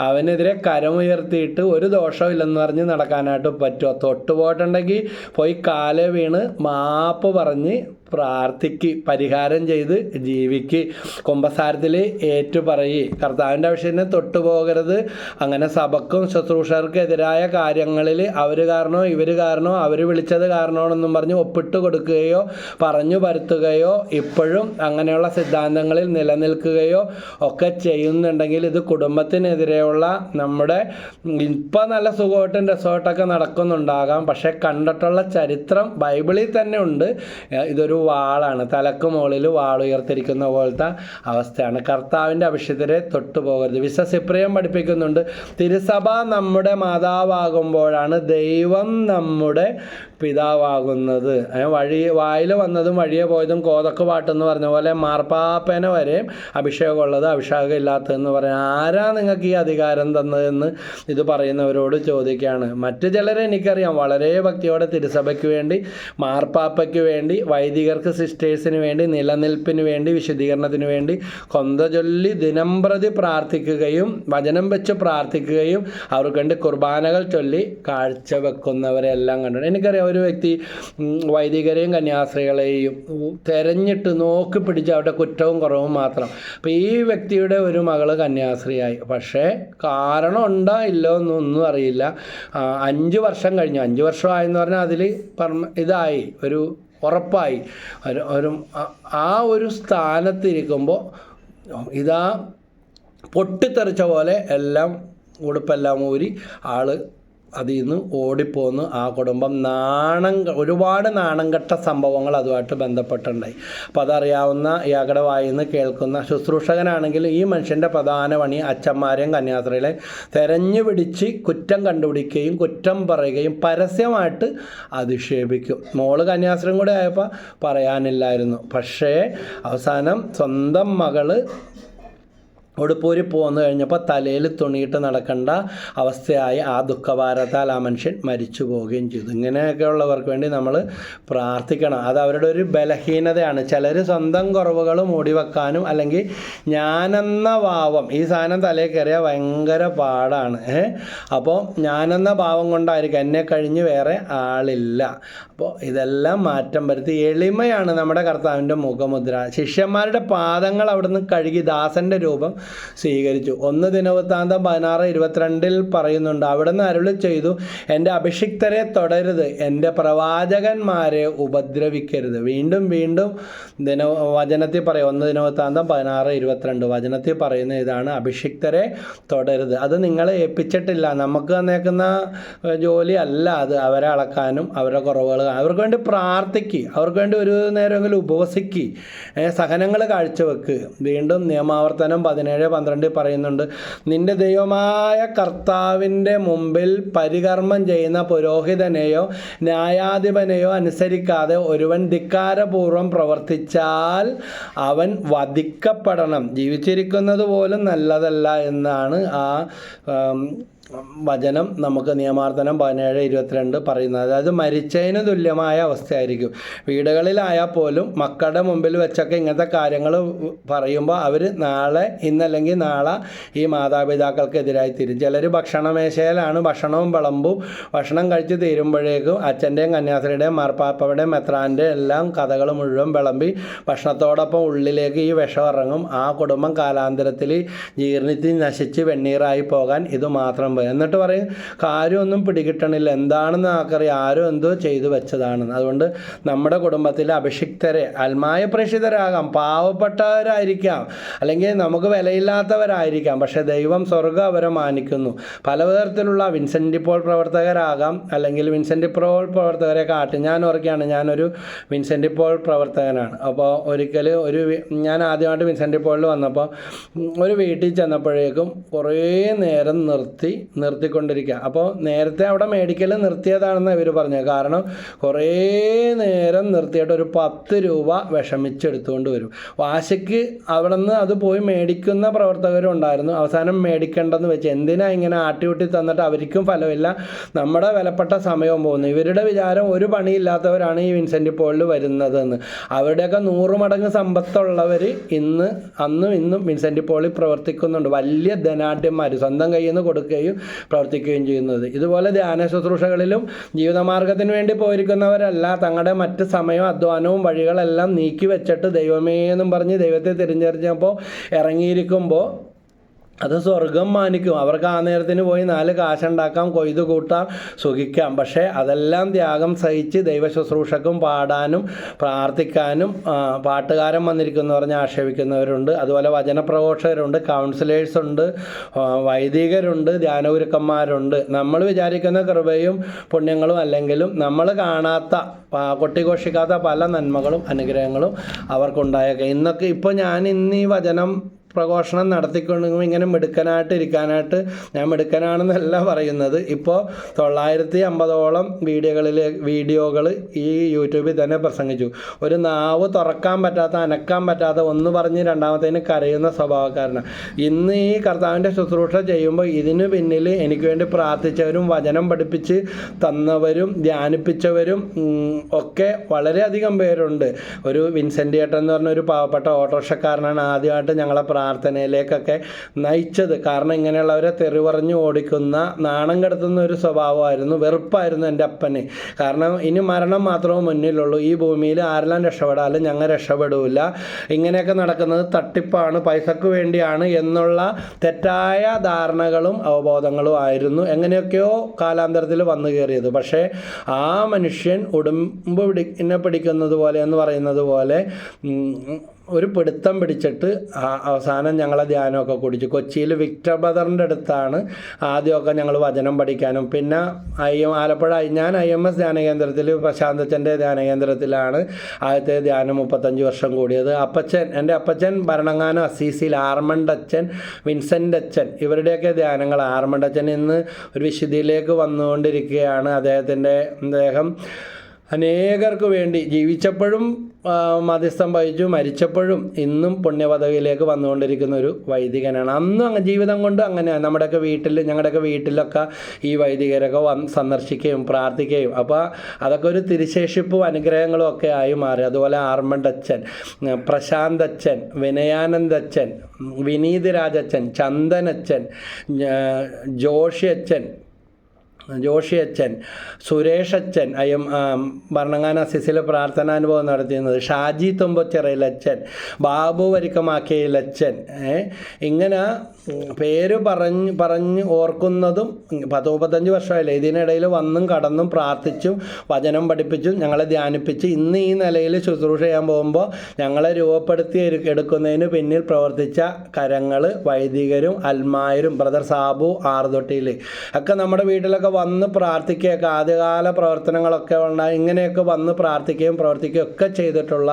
[SPEAKER 1] അവനെതിരെ കരമുയർത്തിയിട്ട് ഒരു ദോഷവും ഇല്ലെന്ന് പറഞ്ഞ് നടക്കാനായിട്ട് പറ്റുമോ? തൊട്ടുപോയിട്ടുണ്ടെങ്കിൽ പോയി കാലെ വീണ് മാപ്പ് പറഞ്ഞ് പ്രാർത്ഥിക്ക്, പരിഹാരം ചെയ്ത് ജീവിക്ക്, കുമ്പസാരത്തിൽ ഏറ്റുപറയി, കർത്താവിൻ്റെ അഭിഷേകത്തിനെ തൊട്ടുപോകരുത്. അങ്ങനെ സഭക്കും ശുശ്രൂഷകർക്കെതിരായ കാര്യങ്ങളിൽ അവർ കാരണോ ഇവർ കാരണോ അവർ വിളിച്ചത് കാരണമാണെന്നും പറഞ്ഞ് ഒപ്പിട്ട് കൊടുക്കുകയോ പറഞ്ഞു പരത്തുകയോ ഇപ്പോഴും അങ്ങനെയുള്ള സിദ്ധാന്തങ്ങളിൽ നിലനിൽക്കുകയോ ഒക്കെ ചെയ്യുന്നുണ്ടെങ്കിൽ ഇത് കുടുംബത്തിനെതിരെയുള്ള നമ്മുടെ ഇപ്പം നല്ല സുഖമായിട്ടും രസമായിട്ടൊക്കെ നടക്കുന്നുണ്ടാകാം. പക്ഷേ കണ്ടിട്ടുള്ള ചരിത്രം ബൈബിളിൽ തന്നെ ഉണ്ട്. ഇതൊരു വാളാണ്, തലക്ക് മുകളിൽ വാളുയർത്തിരിക്കുന്ന പോലത്തെ അവസ്ഥയാണ്. കർത്താവിൻ്റെ അഭിഷിക്തരെ തൊട്ടുപോകരുത്. വിശുദ്ധ സിപ്രിയൻ പഠിപ്പിക്കുന്നുണ്ട്, തിരുസഭ നമ്മുടെ മാതാവാകുമ്പോഴാണ് ദൈവം നമ്മുടെ പിതാവാകുന്നത്. വായിൽ വന്നതും വഴിയെ പോയതും കോതക്ക് പാട്ടെന്ന് പറഞ്ഞ പോലെ മാർപ്പാപ്പനെ വരെയും അഭിഷേകമുള്ളത് അഭിഷേകം ഇല്ലാത്തതെന്ന് പറയാൻ ആരാ നിങ്ങൾക്ക് ഈ അധികാരം തന്നതെന്ന് ഇത് പറയുന്നവരോട് ചോദിക്കുകയാണ്. മറ്റു ചിലരെ എനിക്കറിയാം, വളരെ ഭക്തിയോടെ തിരുസഭയ്ക്ക് വേണ്ടി, മാർപ്പാപ്പയ്ക്ക് വേണ്ടി, വൈദികർക്ക് സിസ്റ്റേഴ്സിന് വേണ്ടി, നിലനിൽപ്പിന് വേണ്ടി, വിശുദ്ധീകരണത്തിന് വേണ്ടി കൊന്ത ചൊല്ലി ദിനംപ്രതി പ്രാർത്ഥിക്കുകയും വചനം വെച്ച് പ്രാർത്ഥിക്കുകയും അവർക്ക് വേണ്ടി കുർബാനകൾ ചൊല്ലി കാഴ്ചവെക്കുന്നവരെല്ലാം കണ്ടു. എനിക്കറിയാം ഒരു വ്യക്തി വൈദികരെയും കന്യാസ്ത്രീകളെയും തെരഞ്ഞിട്ട് നോക്കി പിടിച്ച് അവരുടെ കുറ്റവും കുറവും മാത്രം. അപ്പോൾ ഈ വ്യക്തിയുടെ ഒരു മകള് കന്യാസ്ത്രീയായി. പക്ഷേ കാരണം ഉണ്ടോ ഇല്ലോ എന്നൊന്നും അറിയില്ല. 5 വർഷം കഴിഞ്ഞു. 5 വർഷമായെന്ന് പറഞ്ഞാൽ അതിൽ ഇതായി, ഒരു ഉറപ്പായി. ആ ഒരു സ്ഥാനത്തിരിക്കുമ്പോൾ ഇതാ പൊട്ടിത്തെറിച്ച പോലെ എല്ലാം ഉടുപ്പെല്ലാം ഊരി ആൾ അതിൽ നിന്ന് ഓടിപ്പോന്ന് ആ കുടുംബം ഒരുപാട് നാണം കെട്ട സംഭവങ്ങൾ അതുമായിട്ട് ബന്ധപ്പെട്ടുണ്ടായി. അപ്പോൾ അതറിയാവുന്ന ഇയാളുടെ വായിൽ നിന്ന് കേൾക്കുന്ന ശുശ്രൂഷകനാണെങ്കിൽ ഈ മനുഷ്യൻ്റെ പ്രധാന പണി അച്ഛന്മാരെയും കന്യാസ്ത്രീകളെയും തെരഞ്ഞു പിടിച്ച് കുറ്റം കണ്ടുപിടിക്കുകയും കുറ്റം പറയുകയും പരസ്യമായിട്ട് അധിക്ഷേപിക്കും. മോള് കന്യാസ്ത്രീയും കൂടെ ആയപ്പോൾ പറയാനില്ലായിരുന്നു. പക്ഷേ അവസാനം സ്വന്തം മകള് ഉടുപ്പൂരി പോന്നു കഴിഞ്ഞപ്പോൾ തലയിൽ തുണിയിട്ട് നടക്കേണ്ട അവസ്ഥയായി. ആ ദുഃഖഭാരത്താൽ ആ മനുഷ്യൻ മരിച്ചു പോവുകയും ചെയ്തു. ഇങ്ങനെയൊക്കെ ഉള്ളവർക്ക് വേണ്ടി നമ്മൾ പ്രാർത്ഥിക്കണം. അത് അവരുടെ ഒരു ബലഹീനതയാണ്. ചിലർ സ്വന്തം കുറവുകൾ മൂടിവെക്കാനും അല്ലെങ്കിൽ ഞാനെന്ന ഭാവം, ഈ സാധനം തലയിൽ കയറിയാൽ ഭയങ്കര പാടാണ്. അപ്പോൾ ഞാനെന്ന ഭാവം കൊണ്ടായിരിക്കും, എന്നെ കഴിഞ്ഞ് വേറെ ആളില്ല. അപ്പോൾ ഇതെല്ലാം മാറ്റം വരുത്തി എളിമയാണ് നമ്മുടെ കർത്താവിൻ്റെ മുഖമുദ്ര. ശിഷ്യന്മാരുടെ പാദങ്ങൾ അവിടുന്ന് കഴുകി ദാസൻ്റെ രൂപം സ്വീകരിച്ചു. 1 ദിനവൃത്താന്തം 16:22 പറയുന്നുണ്ട്, അവിടുന്ന് അരുളി ചെയ്തു, എൻ്റെ അഭിഷിക്തരെ തൊടരുത്, എൻ്റെ പ്രവാചകന്മാരെ ഉപദ്രവിക്കരുത്. വീണ്ടും വചനത്തിൽ പറയും, 1 ദിനവൃത്താന്തം 16:22 വചനത്തിൽ പറയുന്ന ഇതാണ്, അഭിഷിക്തരെ തൊടരുത്. അത് നിങ്ങളെ ഏൽപ്പിച്ചിട്ടില്ല, നമുക്ക് തന്നേക്കുന്ന ജോലി അല്ല അത്. അവരെ അളക്കാനും അവരുടെ കുറവുകൾ, അവർക്ക് വേണ്ടി പ്രാർത്ഥിക്കുക, അവർക്ക് വേണ്ടി ഒരു നേരമെങ്കിലും ഉപവസിക്കുക, സഹനങ്ങൾ കാഴ്ചവെക്ക്. വീണ്ടും നിയമാവർത്തനം 17:12 പറയുന്നുണ്ട്, നിന്റെ ദൈവമായ കർത്താവിൻ്റെ മുമ്പിൽ പരികർമ്മം ചെയ്യുന്ന പുരോഹിതനെയോ ന്യായാധിപനെയോ അനുസരിക്കാതെ ഒരുവൻ ധിക്കാരപൂർവം പ്രവർത്തിച്ചാൽ അവൻ വധിക്കപ്പെടണം. ജീവിച്ചിരിക്കുന്നത് പോലും നല്ലതല്ല എന്നാണ് ആ വചനം നമുക്ക് നിയമാവർത്തനം 17:22 പറയുന്നത്. അതായത് മരിച്ചതിന് തുല്യമായ അവസ്ഥയായിരിക്കും. വീടുകളിലായാൽ പോലും മക്കളുടെ മുമ്പിൽ വെച്ചൊക്കെ ഇങ്ങനത്തെ കാര്യങ്ങൾ പറയുമ്പോൾ അവർ ഇന്നല്ലെങ്കിൽ നാളെ ഈ മാതാപിതാക്കൾക്കെതിരായി തീരും. ചിലർ ഭക്ഷണമേശയിലാണ് ഭക്ഷണവും വിളമ്പും, ഭക്ഷണം കഴിച്ച് തീരുമ്പോഴേക്കും അച്ഛൻ്റെയും കന്യാസ്ത്രീയുടെയും മാർപ്പാപ്പയുടെയും മെത്രാൻ്റെ എല്ലാം കഥകൾ മുഴുവൻ വിളമ്പി ഭക്ഷണത്തോടൊപ്പം ഉള്ളിലേക്ക് ഈ വിഷം ഇറങ്ങും. ആ കുടുംബം കാലാന്തരത്തിൽ ജീർണിച്ച് നശിച്ച് വെണ്ണീറായി പോകാൻ ഇത് മാത്രം. എന്നിട്ട് പറയും, കാര്യമൊന്നും പിടികിട്ടണില്ല, എന്താണെന്ന് ആക്കറിയാം, ആരും എന്തോ ചെയ്തു വെച്ചതാണെന്ന്. അതുകൊണ്ട് നമ്മുടെ കുടുംബത്തിലെ അഭിഷിക്തരെ, ആത്മായ പ്രേക്ഷിതരാകാം, പാവപ്പെട്ടവരായിരിക്കാം, അല്ലെങ്കിൽ നമുക്ക് വിലയില്ലാത്തവരായിരിക്കാം, പക്ഷേ ദൈവം സ്വർഗ്ഗം അവരെ മാനിക്കുന്നു. പലതരത്തിലുള്ള വിൻസെൻ്റ് പോൾ പ്രവർത്തകരാകാം, അല്ലെങ്കിൽ വിൻസെൻ്റ് പോൾ പ്രവർത്തകരെ കാട്ടി. ഞാൻ ഓർക്കുകയാണ്, ഞാനൊരു വിൻസെൻ്റ് പോൾ പ്രവർത്തകനാണ്. അപ്പോൾ ഒരിക്കൽ ഞാൻ ആദ്യമായിട്ട് വിൻസെൻ്റ് പോളിൽ വന്നപ്പോൾ ഒരു വീട്ടിൽ ചെന്നപ്പോഴേക്കും കുറേ നേരം നിർത്തിക്കൊണ്ടിരിക്കുക. അപ്പോൾ നേരത്തെ അവിടെ മേടിക്കൽ നിർത്തിയതാണെന്ന് ഇവർ പറഞ്ഞത്. കാരണം കുറേ നേരം നിർത്തിയിട്ട് ഒരു 10 രൂപ വിഷമിച്ചെടുത്തുകൊണ്ട് വരും. വാശിക്ക് അവിടെ നിന്ന് അത് പോയി മേടിക്കുന്ന പ്രവർത്തകരും ഉണ്ടായിരുന്നു. അവസാനം മേടിക്കേണ്ടെന്ന് വെച്ച്, എന്തിനാ ഇങ്ങനെ ആട്ടിയൂട്ടി തന്നിട്ട് അവർക്കും ഫലമില്ല, നമ്മുടെ വിലപ്പെട്ട സമയവും പോകുന്നു. ഇവരുടെ വിചാരം ഒരു പണിയില്ലാത്തവരാണ് ഈ വിൻസെൻ്റ് പോളിൽ വരുന്നതെന്ന്. അവരുടെയൊക്കെ 100 മടങ്ങ് സമ്പത്തുള്ളവർ അന്നും ഇന്നും വിൻസെൻ്റ് പോളിൽ പ്രവർത്തിക്കുന്നുണ്ട്. വലിയ ധനാഢ്യന്മാർ, സ്വന്തം കയ്യിൽ നിന്ന് കൊടുക്കുകയും പ്രവർത്തിക്കുകയും ചെയ്യുന്നത്. ഇതുപോലെ ധ്യാന ശുശ്രൂഷകളിലും ജീവിതമാർഗത്തിന് വേണ്ടി പോയിരിക്കുന്നവരല്ല, തങ്ങളുടെ മറ്റ് സമയവും അധ്വാനവും വഴികളെല്ലാം നീക്കി വെച്ചിട്ട് ദൈവമേ എന്നും പറഞ്ഞ് ദൈവത്തെ തിരിച്ചറിഞ്ഞപ്പോൾ ഇറങ്ങിയിരിക്കുമ്പോൾ അത് സ്വർഗം മാനിക്കും. അവർക്ക് ആ നേരത്തിന് പോയി 4 കാശുണ്ടാക്കാം, കൊയ്തു കൂട്ടാം, സുഖിക്കാം. പക്ഷേ അതെല്ലാം ത്യാഗം സഹിച്ച് ദൈവ ശുശ്രൂഷക്കും പാടാനും പ്രാർത്ഥിക്കാനും പാട്ടുകാരൻ വന്നിരിക്കുന്നു പറഞ്ഞ് ആക്ഷേപിക്കുന്നവരുണ്ട്. അതുപോലെ വചനപ്രഘോഷകരുണ്ട്, കൗൺസിലേഴ്സുണ്ട്, വൈദികരുണ്ട്, ധ്യാനഗുരുക്കന്മാരുണ്ട്. നമ്മൾ വിചാരിക്കുന്ന കൃപയും പുണ്യങ്ങളും അല്ലെങ്കിലും നമ്മൾ കാണാത്ത, കൊട്ടിഘോഷിക്കാത്ത പല നന്മകളും അനുഗ്രഹങ്ങളും അവർക്കുണ്ടായേക്കാം. ഇന്ന് ഈ വചനം പ്രഘോഷണം നടത്തിക്കൊണ്ടെങ്കിൽ ഇങ്ങനെ മിടുക്കനായിട്ട് ഇരിക്കാനായിട്ട്, ഞാൻ മിടുക്കനാണെന്നല്ല പറയുന്നത്, ഇപ്പോൾ 950ഓളം വീഡിയോകൾ ഈ യൂട്യൂബിൽ തന്നെ പ്രസംഗിച്ചു. ഒരു നാവ് തുറക്കാൻ പറ്റാത്ത, അനക്കാൻ പറ്റാത്ത, ഒന്ന് പറഞ്ഞ് രണ്ടാമത്തേന് കരയുന്ന സ്വഭാവക്കാരനാണ്. ഇന്ന് ഈ കർത്താവിൻ്റെ ശുശ്രൂഷ ചെയ്യുമ്പോൾ ഇതിന് പിന്നിൽ എനിക്ക് വേണ്ടി പ്രാർത്ഥിച്ചവരും വചനം പഠിപ്പിച്ച് തന്നവരും ധ്യാനിപ്പിച്ചവരും ഒക്കെ വളരെയധികം പേരുണ്ട്. ഒരു വിൻസെൻ്റ് ഏട്ടൻ എന്ന് പറഞ്ഞ ഒരു പാവപ്പെട്ട ഓട്ടോറിക്ഷക്കാരനാണ് ആദ്യമായിട്ട് ഞങ്ങളെ പ്രാർത്ഥനയിലേക്കൊക്കെ നയിച്ചത്. കാരണം ഇങ്ങനെയുള്ളവരെ തെറി പറഞ്ഞ് ഓടിക്കുന്ന, നാണം കെടുത്തുന്ന ഒരു സ്വഭാവമായിരുന്നു, വെറുപ്പായിരുന്നു എൻ്റെ അപ്പന്. കാരണം ഇനി മരണം മാത്രമേ മുന്നിലുള്ളൂ, ഈ ഭൂമിയിൽ ആരെല്ലാം രക്ഷപ്പെടാലും ഞങ്ങൾ രക്ഷപ്പെടില്ല, ഇങ്ങനെയൊക്കെ നടക്കുന്നത് തട്ടിപ്പാണ്, പൈസക്ക് വേണ്ടിയാണ് എന്നുള്ള തെറ്റായ ധാരണകളും അവബോധങ്ങളും ആയിരുന്നു എങ്ങനെയൊക്കെയോ കാലാന്തരത്തിൽ വന്നു കയറിയത്. പക്ഷേ ആ മനുഷ്യൻ ഉടുമ്പ് പിടിക്കുന്നത് പോലെ എന്ന് പറയുന്നത് പോലെ ഒരു പിടുത്തം പിടിച്ചിട്ട് അവസാനം ഞങ്ങളെ ധ്യാനമൊക്കെ കുടിച്ചു. കൊച്ചിയിൽ വിക്ടർ ബ്രദറിൻ്റെ അടുത്താണ് ആദ്യമൊക്കെ ഞങ്ങൾ വചനം പഠിക്കാനും, പിന്നെ ആലപ്പുഴ ഞാൻ IMS ധ്യാനകേന്ദ്രത്തിൽ, പ്രശാന്തച്ഛൻ്റെ ധ്യാനകേന്ദ്രത്തിലാണ് ആദ്യത്തെ ധ്യാനം 35 വർഷം കൂടിയത്. എൻ്റെ അപ്പച്ചൻ ഭരണങ്ങാനം അസീസിയിൽ, ആർമണ്ട് അച്ഛൻ, വിൻസെൻ്റ് അച്ഛൻ, ഇവരുടെയൊക്കെ ധ്യാനങ്ങൾ. ആർമണ്ട് അച്ഛൻ ഇന്ന് ഒരു വിശുദ്ധിയിലേക്ക് വന്നുകൊണ്ടിരിക്കുകയാണ്. അദ്ദേഹം അനേകർക്ക് വേണ്ടി ജീവിച്ചപ്പോഴും മധ്യസ്ഥം വഹിച്ചു, മരിച്ചപ്പോഴും ഇന്നും പുണ്യപദവിയിലേക്ക് വന്നുകൊണ്ടിരിക്കുന്ന ഒരു വൈദികനാണ്. അന്നും ജീവിതം കൊണ്ട് അങ്ങനെയാണ്. ഞങ്ങളുടെയൊക്കെ വീട്ടിലൊക്കെ ഈ വൈദികരൊക്കെ സന്ദർശിക്കുകയും പ്രാർത്ഥിക്കുകയും, അപ്പോൾ അതൊക്കെ ഒരു തിരുശേഷിപ്പും അനുഗ്രഹങ്ങളും ഒക്കെ ആയി മാറി. അതുപോലെ ആർമണ്ട് അച്ഛൻ, പ്രശാന്ത് അച്ഛൻ, വിനയാനന്ദ അച്ഛൻ, വിനീത് രാജച്ഛൻ, ചന്ദൻ അച്ഛൻ, ജോഷി അച്ഛൻ, ജോഷി അച്ഛൻ, സുരേഷ് അച്ഛൻ, ഭരണങ്ങാന അസിസിൽ പ്രാർത്ഥനാനുഭവം നടത്തിയിരുന്നത്, ഷാജി തുമ്പച്ചിറയിലച്ഛൻ, ബാബു വരിക്കമാക്കിയിലച്ഛൻ, ഇങ്ങനെ പേര് പറഞ്ഞ് ഓർക്കുന്നതും 10-35 വർഷമായില്ലേ. ഇതിനിടയിൽ വന്നും കടന്നും പ്രാർത്ഥിച്ചും വചനം പഠിപ്പിച്ചും ഞങ്ങളെ ധ്യാനിപ്പിച്ച് ഇന്ന് ഈ നിലയിൽ ശുശ്രൂഷ ചെയ്യാൻ പോകുമ്പോൾ ഞങ്ങളെ രൂപപ്പെടുത്തി എടുക്കുന്നതിന് പിന്നിൽ പ്രവർത്തിച്ച കരങ്ങൾ, വൈദികരും അൽമായരും ബ്രദർ സാബു ആർതൊട്ടിയിൽ ഒക്കെ നമ്മുടെ വീട്ടിലൊക്കെ വന്ന് പ്രാർത്ഥിക്കുകയൊക്കെ ആദ്യകാല പ്രവർത്തനങ്ങളൊക്കെ ഉണ്ടായി. ഇങ്ങനെയൊക്കെ വന്ന് പ്രാർത്ഥിക്കുകയും പ്രവർത്തിക്കുകയും ഒക്കെ ചെയ്തിട്ടുള്ള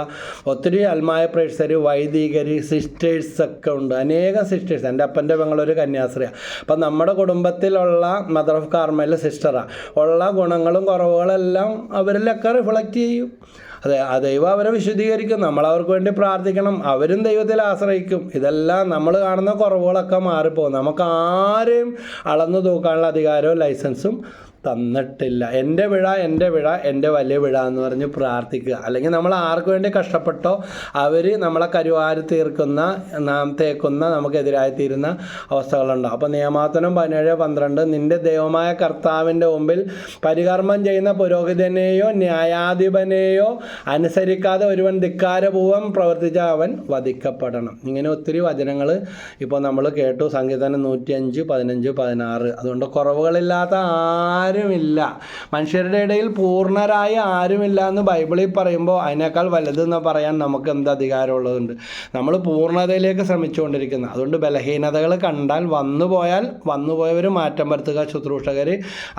[SPEAKER 1] ഒത്തിരി അൽമായ പ്രേക്ഷകർ, വൈദികർ, സിസ്റ്റേഴ്സൊക്കെ ഉണ്ട്. അനേകം സിസ്റ്റേഴ്സ്. എൻ്റെ അപ്പൻ്റെ പെങ്ങളൊരു കന്യാസ്ത്രീയാണ്. അപ്പം നമ്മുടെ കുടുംബത്തിലുള്ള മദർ ഓഫ് കാർമൽ സിസ്റ്ററാണ്. ഉള്ള ഗുണങ്ങളും കുറവുകളെല്ലാം അവരിലൊക്കെ റിഫ്ലക്റ്റ് ചെയ്യും. ദൈവം അവരെ വിശുദ്ധീകരിക്കും. നമ്മളവർക്ക് വേണ്ടി പ്രാർത്ഥിക്കണം. അവരും ദൈവത്തിൽ ആശ്രയിക്കും. ഇതെല്ലാം നമ്മൾ കാണുന്ന കുറവുകളൊക്കെ മാറിപ്പോകും. നമുക്ക് ആരെയും അളന്നു തൂക്കാനുള്ള അധികാരവും ലൈസൻസും തന്നിട്ടില്ല. എൻ്റെ വിഴ എൻ്റെ വലിയ വിഴ എന്ന് പറഞ്ഞ് പ്രാർത്ഥിക്കുക. അല്ലെങ്കിൽ നമ്മൾ ആർക്ക് വേണ്ടി കഷ്ടപ്പെട്ടോ അവർ നമ്മളെ കരുവാരി തീർക്കുന്ന, നാം തേക്കുന്ന, നമുക്കെതിരായി തീരുന്ന അവസ്ഥകളുണ്ടാവും. അപ്പോൾ നിയമാവർത്തനം 17:12 നിൻ്റെ ദൈവമായ കർത്താവിൻ്റെ മുമ്പിൽ പരികർമ്മം ചെയ്യുന്ന പുരോഹിതനെയോ ന്യായാധിപനെയോ അനുസരിക്കാതെ ഒരുവൻ ധിക്കാരപൂർവ്വം പ്രവർത്തിച്ച അവൻ വധിക്കപ്പെടണം. ഇങ്ങനെ ഒത്തിരി വചനങ്ങൾ ഇപ്പോൾ നമ്മൾ കേട്ടു. സങ്കീർത്തനം 105, 15, 16. അതുകൊണ്ട് കുറവുകളില്ലാത്ത ആരുമില്ല. മനുഷ്യരുടെ ഇടയിൽ പൂർണ്ണരായ ആരുമില്ല എന്ന് ബൈബിളിൽ പറയുമ്പോൾ അതിനേക്കാൾ വലുതെന്ന് പറയാൻ നമുക്ക് എന്ത് അധികാരമുള്ളതുണ്ട്? നമ്മൾ പൂർണ്ണതയിലേക്ക് ശ്രമിച്ചുകൊണ്ടിരിക്കുന്നത്. അതുകൊണ്ട് ബലഹീനതകൾ കണ്ടാൽ വന്നുപോയവർ മാറ്റം വരുത്തുക, ശുശ്രൂഷകർ.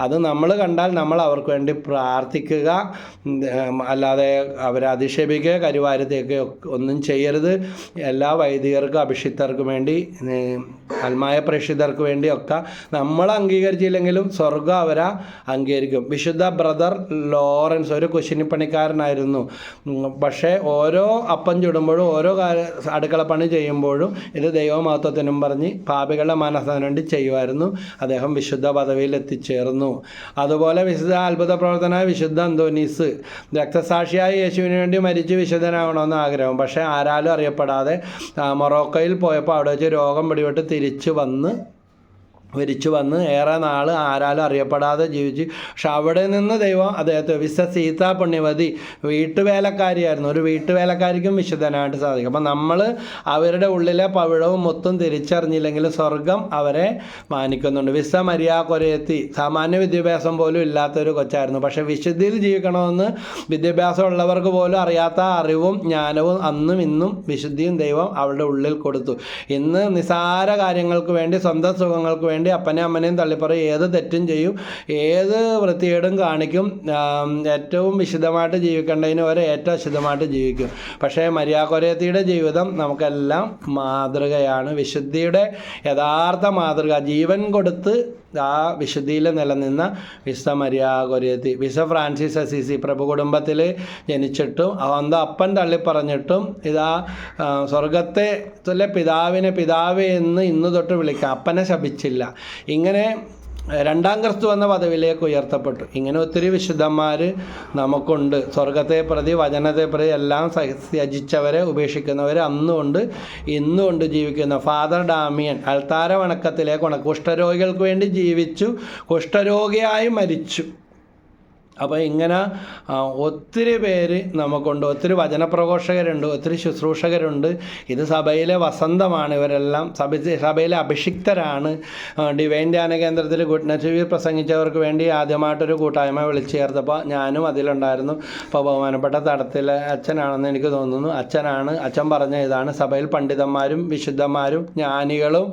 [SPEAKER 1] അത് നമ്മൾ കണ്ടാൽ നമ്മൾ അവർക്ക് വേണ്ടി പ്രാർത്ഥിക്കുക. അല്ലാതെ അവരെ അധിക്ഷേപിക്കുക, കരുവാരത്തേക്ക് ഒന്നും ചെയ്യരുത്. എല്ലാ വൈദികർക്കും അഭിഷിക്തർക്കും വേണ്ടി, ആത്മായ പ്രേക്ഷിതർക്ക് വേണ്ടിയൊക്കെ നമ്മൾ അംഗീകരിച്ചില്ലെങ്കിലും സ്വർഗം അവരെ അംഗീകരിക്കും. വിശുദ്ധ ബ്രദർ ലോറൻസ് ഒരു കുശിനിപ്പണിക്കാരനായിരുന്നു. പക്ഷേ ഓരോ അപ്പം ചുടുമ്പോഴും ഓരോ അടുക്കളപ്പണി ചെയ്യുമ്പോഴും ഇത് ദൈവമഹത്വത്തിനും പറഞ്ഞ് പാപികളുടെ മനസ്സിന് വേണ്ടി ചെയ്യുമായിരുന്നു. അദ്ദേഹം വിശുദ്ധ പദവിയിൽ എത്തിച്ചേർന്നു. അതുപോലെ വിശുദ്ധ അത്ഭുത പ്രവർത്തനായ വിശുദ്ധ അന്തോനീസ് രക്തസാക്ഷിയായി യേശുവിന് വേണ്ടി മരിച്ച് വിശുദ്ധനാകണമെന്ന് ആഗ്രഹം. പക്ഷേ ആരാലും അറിയപ്പെടാതെ മൊറോക്കോയിൽ പോയപ്പോൾ അവിടെ വെച്ച് രോഗം പിടിപെട്ട് തിരിച്ചു വന്ന് ഏറെ നാൾ ആരാലും അറിയപ്പെടാതെ ജീവിച്ചു. പക്ഷെ അവിടെ നിന്ന് ദൈവം അദ്ദേഹത്തെ സീത പുണ്യവതി വീട്ടുവേലക്കാരിയായിരുന്നു. ഒരു വീട്ടുവേലക്കാരിക്കും വിശുദ്ധനായിട്ട് സാധിക്കും. അപ്പം നമ്മൾ അവരുടെ ഉള്ളിലെ പവിഴവും മുത്തും തിരിച്ചറിഞ്ഞില്ലെങ്കിലും സ്വർഗം അവരെ മാനിക്കുന്നുണ്ട്. മരിയ കൊരേത്തി സാമാന്യ വിദ്യാഭ്യാസം പോലും ഇല്ലാത്തൊരു കൊച്ചായിരുന്നു. പക്ഷേ വിശുദ്ധിയിൽ ജീവിക്കണമെന്ന് വിദ്യാഭ്യാസം ഉള്ളവർക്ക് പോലും അറിയാത്ത അറിവും ജ്ഞാനവും അന്നും ഇന്നും വിശുദ്ധിയും ദൈവം അവളുടെ ഉള്ളിൽ കൊടുത്തു. ഇന്ന് നിസാര കാര്യങ്ങൾക്ക് വേണ്ടി, സ്വന്തം സുഖങ്ങൾക്ക് വേണ്ടി അപ്പനെയും അമ്മനെയും തള്ളിപ്പറയും, ഏത് തെറ്റും ചെയ്യും, ഏത് വൃത്തികേടും കാണിക്കും. ഏറ്റവും വിശുദ്ധമായിട്ട് ജീവിക്കേണ്ടതിന് വരെ ഏറ്റവും അശുദ്ധമായിട്ട് ജീവിക്കും. പക്ഷേ മരിയ കൊരേത്തിയുടെ ജീവിതം നമുക്കെല്ലാം മാതൃകയാണ്. വിശുദ്ധിയുടെ യഥാർത്ഥ മാതൃക. ജീവൻ കൊടുത്ത് ആ വിശുദ്ധിയിൽ നിലനിന്ന വിശുദ്ധ മരിയ കൊരേത്തി. വിശുദ്ധ ഫ്രാൻസിസ് അസീസി പ്രഭു കുടുംബത്തിൽ ജനിച്ചിട്ടും സ്വന്തം അപ്പൻ തള്ളിപ്പറഞ്ഞിട്ടും ഇതാ സ്വർഗത്തെ പിതാവിനെ പിതാവേ എന്ന് ഇന്ന് തൊട്ട് വിളിക്കാം. അപ്പനെ ശപിച്ചില്ല. ഇങ്ങനെ രണ്ടാം ക്രിസ്തു എന്ന പദവിയിലേക്ക് ഉയർത്തപ്പെട്ടു. ഇങ്ങനെ ഒത്തിരി വിശുദ്ധന്മാർ നമുക്കുണ്ട്. സ്വർഗത്തെ പ്രതി, വചനത്തെ പ്രതി എല്ലാം ത്യജിച്ചവരെ, ഉപേക്ഷിക്കുന്നവരെ അന്നുകൊണ്ട് ഇന്നുകൊണ്ട് ജീവിക്കുന്ന ഫാദർ ഡാമിയൻ അൾത്താര വണക്കത്തിലേക്ക് കുഷ്ഠരോഗികൾക്ക് വേണ്ടി ജീവിച്ചു, കുഷ്ഠരോഗിയായി മരിച്ചു. അപ്പോൾ ഇങ്ങനെ ഒത്തിരി പേര് നമുക്കുണ്ട്. ഒത്തിരി വചനപ്രഘോഷകരുണ്ട്, ഒത്തിരി ശുശ്രൂഷകരുണ്ട്. ഇത് സഭയിലെ വസന്തമാണ്. ഇവരെല്ലാം സഭയിലെ അഭിഷിക്തരാണ്. ഡിവൈൻ ധ്യാന കേന്ദ്രത്തിൽ ഗുഡ്നസ് ടി വി പ്രസംഗിച്ചവർക്ക് വേണ്ടി ആദ്യമായിട്ടൊരു കൂട്ടായ്മ വിളിച്ചു ചേർത്തപ്പോൾ ഞാനും അതിലുണ്ടായിരുന്നു. അപ്പോൾ ബഹുമാനപ്പെട്ട തടത്തിലെ അച്ഛനാണെന്ന് എനിക്ക് തോന്നുന്നു. അച്ഛൻ പറഞ്ഞ ഇതാണ്: സഭയിൽ പണ്ഡിതന്മാരും വിശുദ്ധന്മാരും ജ്ഞാനികളും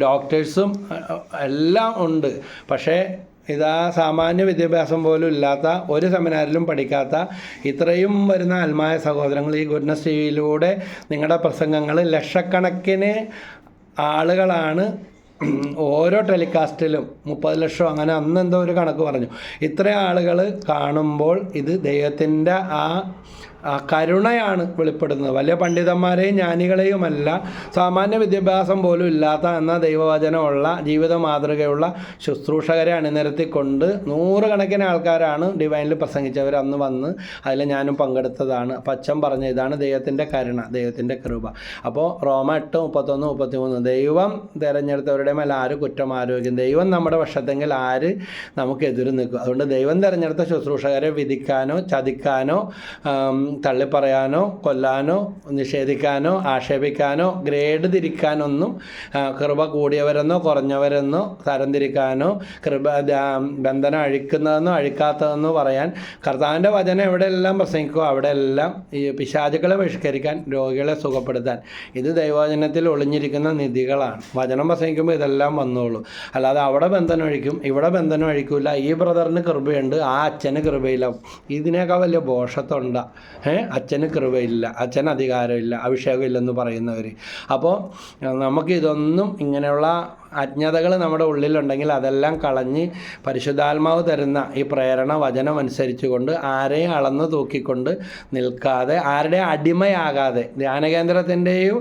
[SPEAKER 1] ഡോക്ടേഴ്സും എല്ലാം ഉണ്ട്. പക്ഷേ ഇതാ സാമാന്യ വിദ്യാഭ്യാസം പോലും ഇല്ലാത്ത, ഒരു സെമിനാറിലും പഠിക്കാത്ത ഇത്രയും വരുന്ന ആത്മായ സഹോദരങ്ങൾ ഈ ഗുഡ്നസ് ടി വിയിലൂടെ നിങ്ങളുടെ പ്രസംഗങ്ങൾ ലക്ഷക്കണക്കിന് ആളുകളാണ് ഓരോ ടെലികാസ്റ്റിലും 30 ലക്ഷം അങ്ങനെ അന്ന് എന്തോ ഒരു കണക്ക് പറഞ്ഞു. ഇത്രയും ആളുകൾ കാണുമ്പോൾ ഇത് ദൈവത്തിൻ്റെ ആ കരുണയാണ് വെളിപ്പെടുന്നത്. വലിയ പണ്ഡിതന്മാരെയും ജ്ഞാനികളെയുമല്ല, സാമാന്യ വിദ്യാഭ്യാസം പോലും ഇല്ലാത്ത എന്നാൽ ദൈവവചനമുള്ള ജീവിത മാതൃകയുള്ള ശുശ്രൂഷകരെ അണിനിരത്തിക്കൊണ്ട് നൂറുകണക്കിന് ആൾക്കാരാണ് ഡിവൈനിൽ പ്രസംഗിച്ചവർ അന്ന് വന്ന്. അതിൽ ഞാനും പങ്കെടുത്തതാണ്. അപ്പം അച്ഛൻ പറഞ്ഞ ഇതാണ് ദൈവത്തിൻ്റെ കരുണ, ദൈവത്തിൻ്റെ കൃപ. അപ്പോൾ റോമ 8:31-33 ദൈവം തിരഞ്ഞെടുത്തവരുടെ മേൽ ആര് കുറ്റം ആരോഗ്യം, ദൈവം നമ്മുടെ പക്ഷത്തെങ്കിൽ ആര് നമുക്കെതിര് നിൽക്കും. അതുകൊണ്ട് ദൈവം തിരഞ്ഞെടുത്ത ശുശ്രൂഷകരെ വിധിക്കാനോ ചതിക്കാനോ തള്ളിപ്പറയാനോ കൊല്ലാനോ നിഷേധിക്കാനോ ആക്ഷേപിക്കാനോ ഗ്രേഡ് തിരിക്കാനൊന്നും, കൃപ കൂടിയവരെന്നോ കുറഞ്ഞവരെന്നോ തരംതിരിക്കാനോ, ബന്ധനം അഴിക്കുന്നതെന്നോ അഴിക്കാത്തതെന്നോ പറയാൻ കർത്താവിൻ്റെ വചനം എവിടെയെല്ലാം പ്രസംഗിക്കുമോ അവിടെയെല്ലാം ഈ പിശാചുക്കളെ ബഹിഷ്കരിക്കാൻ, രോഗികളെ സുഖപ്പെടുത്താൻ. ഇത് ദൈവവചനത്തിൽ ഒളിഞ്ഞിരിക്കുന്ന നിധികളാണ്. വചനം പ്രസംഗിക്കുമ്പോൾ ഇതെല്ലാം വന്നോളൂ. അല്ലാതെ അവിടെ ബന്ധനം അഴിക്കും ഇവിടെ ബന്ധനം അഴിക്കില്ല, ഈ ബ്രദറിന് കൃപയുണ്ട് ആ അച്ഛന് കൃപയില്ല, ഇതിനേക്കാൾ വലിയ ബോഷത്തുണ്ട. അച്ഛന് കൃപയില്ല, അച്ഛന് അധികാരമില്ല, അഭിഷേകമില്ലെന്ന് പറയുന്നവർ. അപ്പോൾ നമുക്കിതൊന്നും ഇങ്ങനെയുള്ള അജ്ഞതകൾ നമ്മുടെ ഉള്ളിലുണ്ടെങ്കിൽ അതെല്ലാം കളഞ്ഞ് പരിശുദ്ധാത്മാവ് തരുന്ന ഈ പ്രേരണ വചനം അനുസരിച്ചുകൊണ്ട് ആരെയും അളന്ന് തൂക്കിക്കൊണ്ട് നിൽക്കാതെ, ആരുടെയും അടിമയാകാതെ, ധ്യാനകേന്ദ്രത്തിൻ്റെയും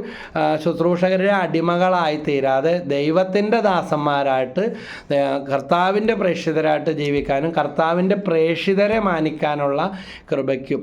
[SPEAKER 1] ശുശ്രൂഷകരുടെ അടിമകളായി തീരാതെ ദൈവത്തിൻ്റെ ദാസന്മാരായിട്ട് കർത്താവിൻ്റെ പ്രേക്ഷിതരായിട്ട് ജീവിക്കാനും കർത്താവിൻ്റെ പ്രേക്ഷിതരെ മാനിക്കാനുള്ള കൃപയ്ക്കും.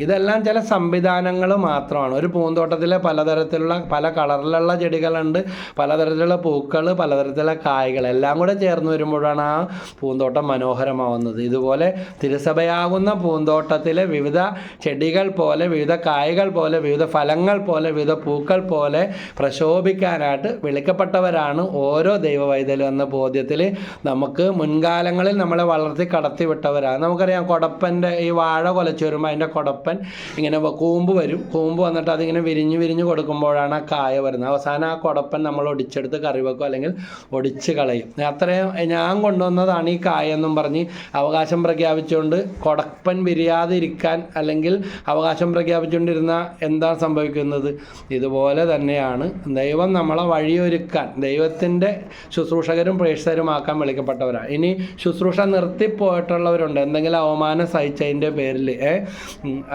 [SPEAKER 1] ഇതെല്ലാം ചില സംവിധാനങ്ങൾ മാത്രമാണ്. ഒരു പൂന്തോട്ടത്തിലെ പലതരത്തിലുള്ള പല കളറിലുള്ള ചെടികളുണ്ട്, പലതരത്തിലുള്ള പൂക്കൾ, പലതരത്തിലുള്ള കായ്കൾ എല്ലാം കൂടെ ചേർന്ന് വരുമ്പോഴാണ് ആ പൂന്തോട്ടം മനോഹരമാവുന്നത്. ഇതുപോലെ തിരുസഭയാകുന്ന പൂന്തോട്ടത്തിലെ വിവിധ ചെടികൾ പോലെ, വിവിധ കായ്കൾ പോലെ, വിവിധ ഫലങ്ങൾ പോലെ, വിവിധ പൂക്കൾ പോലെ പ്രശോഭിക്കാനായിട്ട് വിളിക്കപ്പെട്ടവരാണ് ഓരോ ദൈവവൈതലും എന്ന ബോധ്യത്തിൽ നമുക്ക് മുൻകാലങ്ങളിൽ നമ്മളെ വളർത്തി കടത്തിവിട്ടവരാണ്. നമുക്കറിയാം, കൊടപ്പൻ്റെ ഈ വാഴ കൊലച്ചു വരുമ്പോൾ അതിൻ്റെ കൊടപ്പൻ ഇങ്ങനെ കൂമ്പ് വരും, കൂമ്പ് വന്നിട്ട് അതിങ്ങനെ വിരിഞ്ഞ് കൊടുക്കുമ്പോഴാണ് ആ കായ വരുന്നത്. അവസാനം ആ കൊടപ്പൻ നമ്മൾ ഒടിച്ചെടുത്ത് കറി വെക്കും, അല്ലെങ്കിൽ ഒടിച്ച് കളയും. അത്രയും ഞാൻ കൊണ്ടുവന്നതാണ് ഈ കായെന്നും പറഞ്ഞ് അവകാശം പ്രഖ്യാപിച്ചുകൊണ്ട് കൊടപ്പൻ വിരിയാതിരിക്കാൻ അല്ലെങ്കിൽ അവകാശം പ്രഖ്യാപിച്ചുകൊണ്ടിരുന്ന എന്താണ് സംഭവിക്കുന്നത്? ഇതുപോലെ തന്നെയാണ് ദൈവം നമ്മളെ വഴിയൊരുക്കാൻ, ദൈവത്തിൻ്റെ ശുശ്രൂഷകരും പ്രേക്ഷിതരുമാക്കാൻ വിളിക്കപ്പെട്ടവരാണ്. ഇനി ശുശ്രൂഷ നിർത്തിപ്പോയിട്ടുള്ളവരുണ്ട്, എന്തെങ്കിലും അവമാനം സഹിച്ചതിൻ്റെ പേരിൽ,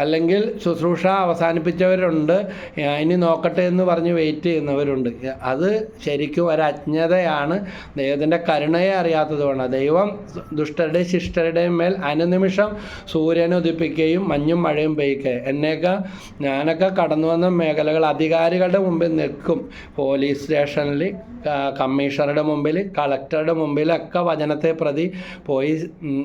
[SPEAKER 1] അല്ലെങ്കിൽ ശുശ്രൂഷ അവസാനിപ്പിച്ചവരുണ്ട്, ഇനി നോക്കട്ടെ എന്ന് പറഞ്ഞ് വെയിറ്റ് ചെയ്യുന്നവരുണ്ട്. അത് ശരിക്കും ഒരജ്ഞതയാണ്, ദൈവത്തിൻ്റെ കരുണയെ അറിയാത്തത് കൊണ്ടാണ്. ദൈവം ദുഷ്ടരുടെയും ശിഷ്ടരുടെയും മേൽ അനുനിമിഷം സൂര്യനെ ഉദിപ്പിക്കുകയും മഞ്ഞും മഴയും പെയ്യുകയും. ഞാനൊക്കെ കടന്നു വന്ന മേഖലകൾ അധികാരികളുടെ മുമ്പിൽ നിൽക്കും, പോലീസ് സ്റ്റേഷനിൽ, കമ്മീഷണറുടെ മുമ്പിൽ, കളക്ടറുടെ മുമ്പിലൊക്കെ വചനത്തെ പ്രതി പോയി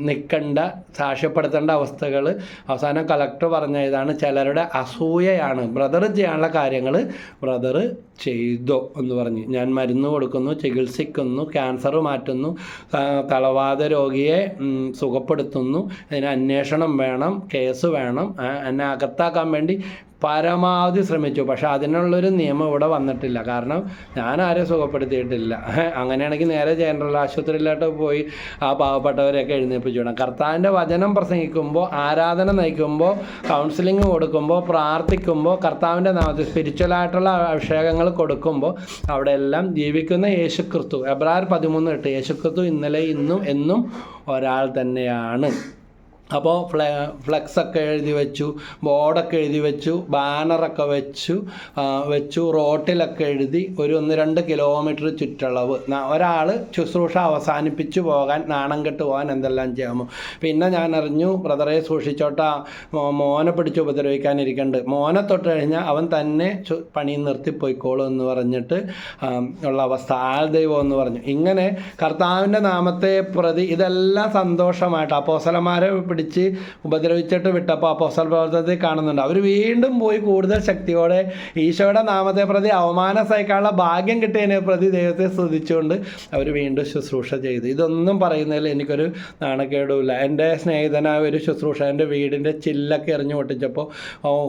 [SPEAKER 1] നിൽക്കേണ്ട, സാക്ഷ്യപ്പെടുത്തേണ്ട അവസ്ഥകൾ. അവസാനം കളക്ടർ പറഞ്ഞ ഇതാണ്, ചിലരുടെ അസൂയയാണ്, ബ്രദർ ചെയ്യാനുള്ള കാര്യങ്ങൾ ബ്രദർ ചെയ്തോ എന്ന് പറഞ്ഞ്. ഞാൻ മരുന്ന് കൊടുക്കുന്നു, ചികിത്സിക്കുന്നു, ക്യാൻസർ മാറ്റുന്നു, തളവാത രോഗിയെ സുഖപ്പെടുത്തുന്നു, അതിന് അന്വേഷണം വേണം, കേസ് വേണം, എന്നെ അകത്താക്കാൻ വേണ്ടി പരമാവധി ശ്രമിച്ചു. പക്ഷെ അതിനുള്ളൊരു നിയമം ഇവിടെ വന്നിട്ടില്ല. കാരണം ഞാൻ ആരെയും സുഖപ്പെടുത്തിയിട്ടില്ല. അങ്ങനെയാണെങ്കിൽ നേരെ ജനറൽ ആശുപത്രിയിലോട്ട് പോയി ആ പാവപ്പെട്ടവരെയൊക്കെ എഴുന്നേൽപ്പിച്ചു വിടണം. കർത്താവിൻ്റെ വചനം പ്രസംഗിക്കുമ്പോൾ, ആരാധന നയിക്കുമ്പോൾ, കൗൺസിലിംഗ് കൊടുക്കുമ്പോൾ, പ്രാർത്ഥിക്കുമ്പോൾ, കർത്താവിൻ്റെ നാമത്തിൽ സ്പിരിച്വലായിട്ടുള്ള അഭിഷേകങ്ങൾ കൊടുക്കുമ്പോൾ അവിടെ എല്ലാം ജീവിക്കുന്ന യേശുക്രിസ്തു, എബ്രായർ 13:8, യേശുക്രിസ്തു ഇന്നലെ ഇന്നും എന്നും ഒരാൾ തന്നെയാണ്. അപ്പോൾ ഫ്ലെക്സൊക്കെ എഴുതി വെച്ചു, ബോർഡൊക്കെ എഴുതി വെച്ചു, ബാനറൊക്കെ വെച്ചു, റോട്ടിലൊക്കെ എഴുതി 1-2 കിലോമീറ്റർ ചുറ്റളവ്. ഒരാൾ ശുശ്രൂഷ അവസാനിപ്പിച്ചു പോകാൻ, നാണം കെട്ട് പോകാൻ എന്തെല്ലാം ചെയ്യാമോ. പിന്നെ ഞാൻ അറിഞ്ഞു, ബ്രദറെ സൂക്ഷിച്ചോട്ടാ, മോനെ പിടിച്ച് ഉപദ്രവിക്കാനിരിക്കുന്നുണ്ട്, മോനെ തൊട്ട് കഴിഞ്ഞാൽ അവൻ തന്നെ പണി നിർത്തിപ്പോയിക്കോളും എന്ന് പറഞ്ഞിട്ട് ഉള്ള അവസ്ഥ. ആൾ ദൈവം എന്ന് പറഞ്ഞു. ഇങ്ങനെ കർത്താവിൻ്റെ നാമത്തെ പ്രതി ഇതെല്ലാം സന്തോഷമായിട്ട് അപ്പോസ്തലന്മാരെ പിടിച്ച് ഉപദ്രവിച്ചിട്ട് വിട്ടപ്പോൾ അപ്പോസ്തല പ്രവർത്തനത്തിൽ കാണുന്നുണ്ട്. അവർ വീണ്ടും പോയി കൂടുതൽ ശക്തിയോടെ ഈശോയുടെ നാമത്തെ പ്രതി അവമാനം സഹിക്കാനുള്ള ഭാഗ്യം കിട്ടിയതിനെ പ്രതി ദൈവത്തെ സ്തുതിച്ചുകൊണ്ട് അവർ വീണ്ടും ശുശ്രൂഷ ചെയ്തു. ഇതൊന്നും പറയുന്നതിൽ എനിക്കൊരു നാണക്കേടുമില്ല. എൻ്റെ സ്നേഹിതനായ ഒരു ശുശ്രൂഷകൻ്റെ വീടിൻ്റെ ചില്ലൊക്കെ എറിഞ്ഞു പൊട്ടിച്ചപ്പോൾ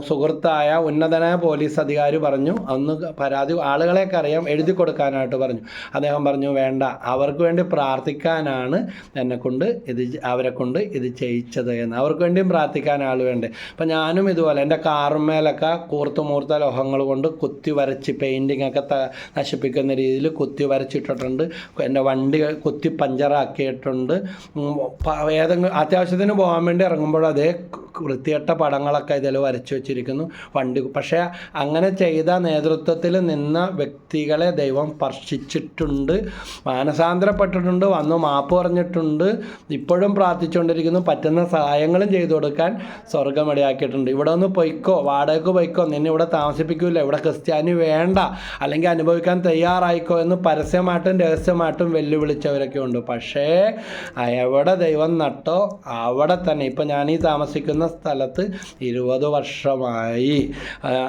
[SPEAKER 1] സുഹൃത്തായ ഉന്നതനായ പോലീസ് അധികാരി പറഞ്ഞു, അന്ന് പരാതി ആളുകളെയൊക്കെ അറിയാം, എഴുതി കൊടുക്കാനായിട്ട് പറഞ്ഞു. അദ്ദേഹം പറഞ്ഞു, വേണ്ട, അവർക്ക് വേണ്ടി പ്രാർത്ഥിക്കാനാണ് അവരെ കൊണ്ട് ഇത് ചെയ്യിച്ചത് മരിച്ചത് എന്ന്. അവർക്ക് വേണ്ടിയും പ്രാർത്ഥിക്കാൻ ആൾ വേണ്ടേ. അപ്പം ഞാനും ഇതുപോലെ എൻ്റെ കാറുമേലൊക്കെ കൂർത്തുമൂർത്ത ലോഹങ്ങൾ കൊണ്ട് കുത്തി വരച്ച് പെയിൻറ്റിങ് ഒക്കെ നശിപ്പിക്കുന്ന രീതിയിൽ കുത്തി വരച്ചിട്ടിട്ടുണ്ട്. എൻ്റെ വണ്ടി കുത്തി പഞ്ചറാക്കിയിട്ടുണ്ട്. ഏതെങ്കിലും അത്യാവശ്യത്തിന് പോകാൻ വേണ്ടി ഇറങ്ങുമ്പോൾ അതേ വൃത്തികെട്ട പടങ്ങളൊക്കെ ഇതിൽ വരച്ചു വെച്ചിരിക്കുന്നു വണ്ടി. പക്ഷേ അങ്ങനെ ചെയ്ത നേതൃത്വത്തിൽ നിന്ന വ്യക്തികളെ ദൈവം സ്പർശിച്ചിട്ടുണ്ട്, മാനസാന്തരപ്പെട്ടിട്ടുണ്ട്, വന്നു മാപ്പ് പറഞ്ഞിട്ടുണ്ട്, ഇപ്പോഴും പ്രാർത്ഥിച്ചുകൊണ്ടിരിക്കുന്നു, പറ്റുന്ന സഹായങ്ങളും ചെയ്തു കൊടുക്കാൻ സ്വർഗമിടയാക്കിയിട്ടുണ്ട്. ഇവിടെ ഒന്ന് പൊയ്ക്കോ, വാടകയ്ക്ക് പൊയ്ക്കോ, നിന്നെ ഇവിടെ താമസിപ്പിക്കില്ല, ഇവിടെ ക്രിസ്ത്യാനി വേണ്ട, അല്ലെങ്കിൽ അനുഭവിക്കാൻ തയ്യാറായിക്കോ എന്ന് പരസ്യമായിട്ടും രഹസ്യമായിട്ടും വെല്ലുവിളിച്ചവരൊക്കെ ഉണ്ട്. പക്ഷേ എവിടെ ദൈവം നട്ടോ അവിടെ തന്നെ. ഇപ്പം ഞാനീ താമസിക്കുന്ന സ്ഥലത്ത് 20 വർഷമായി.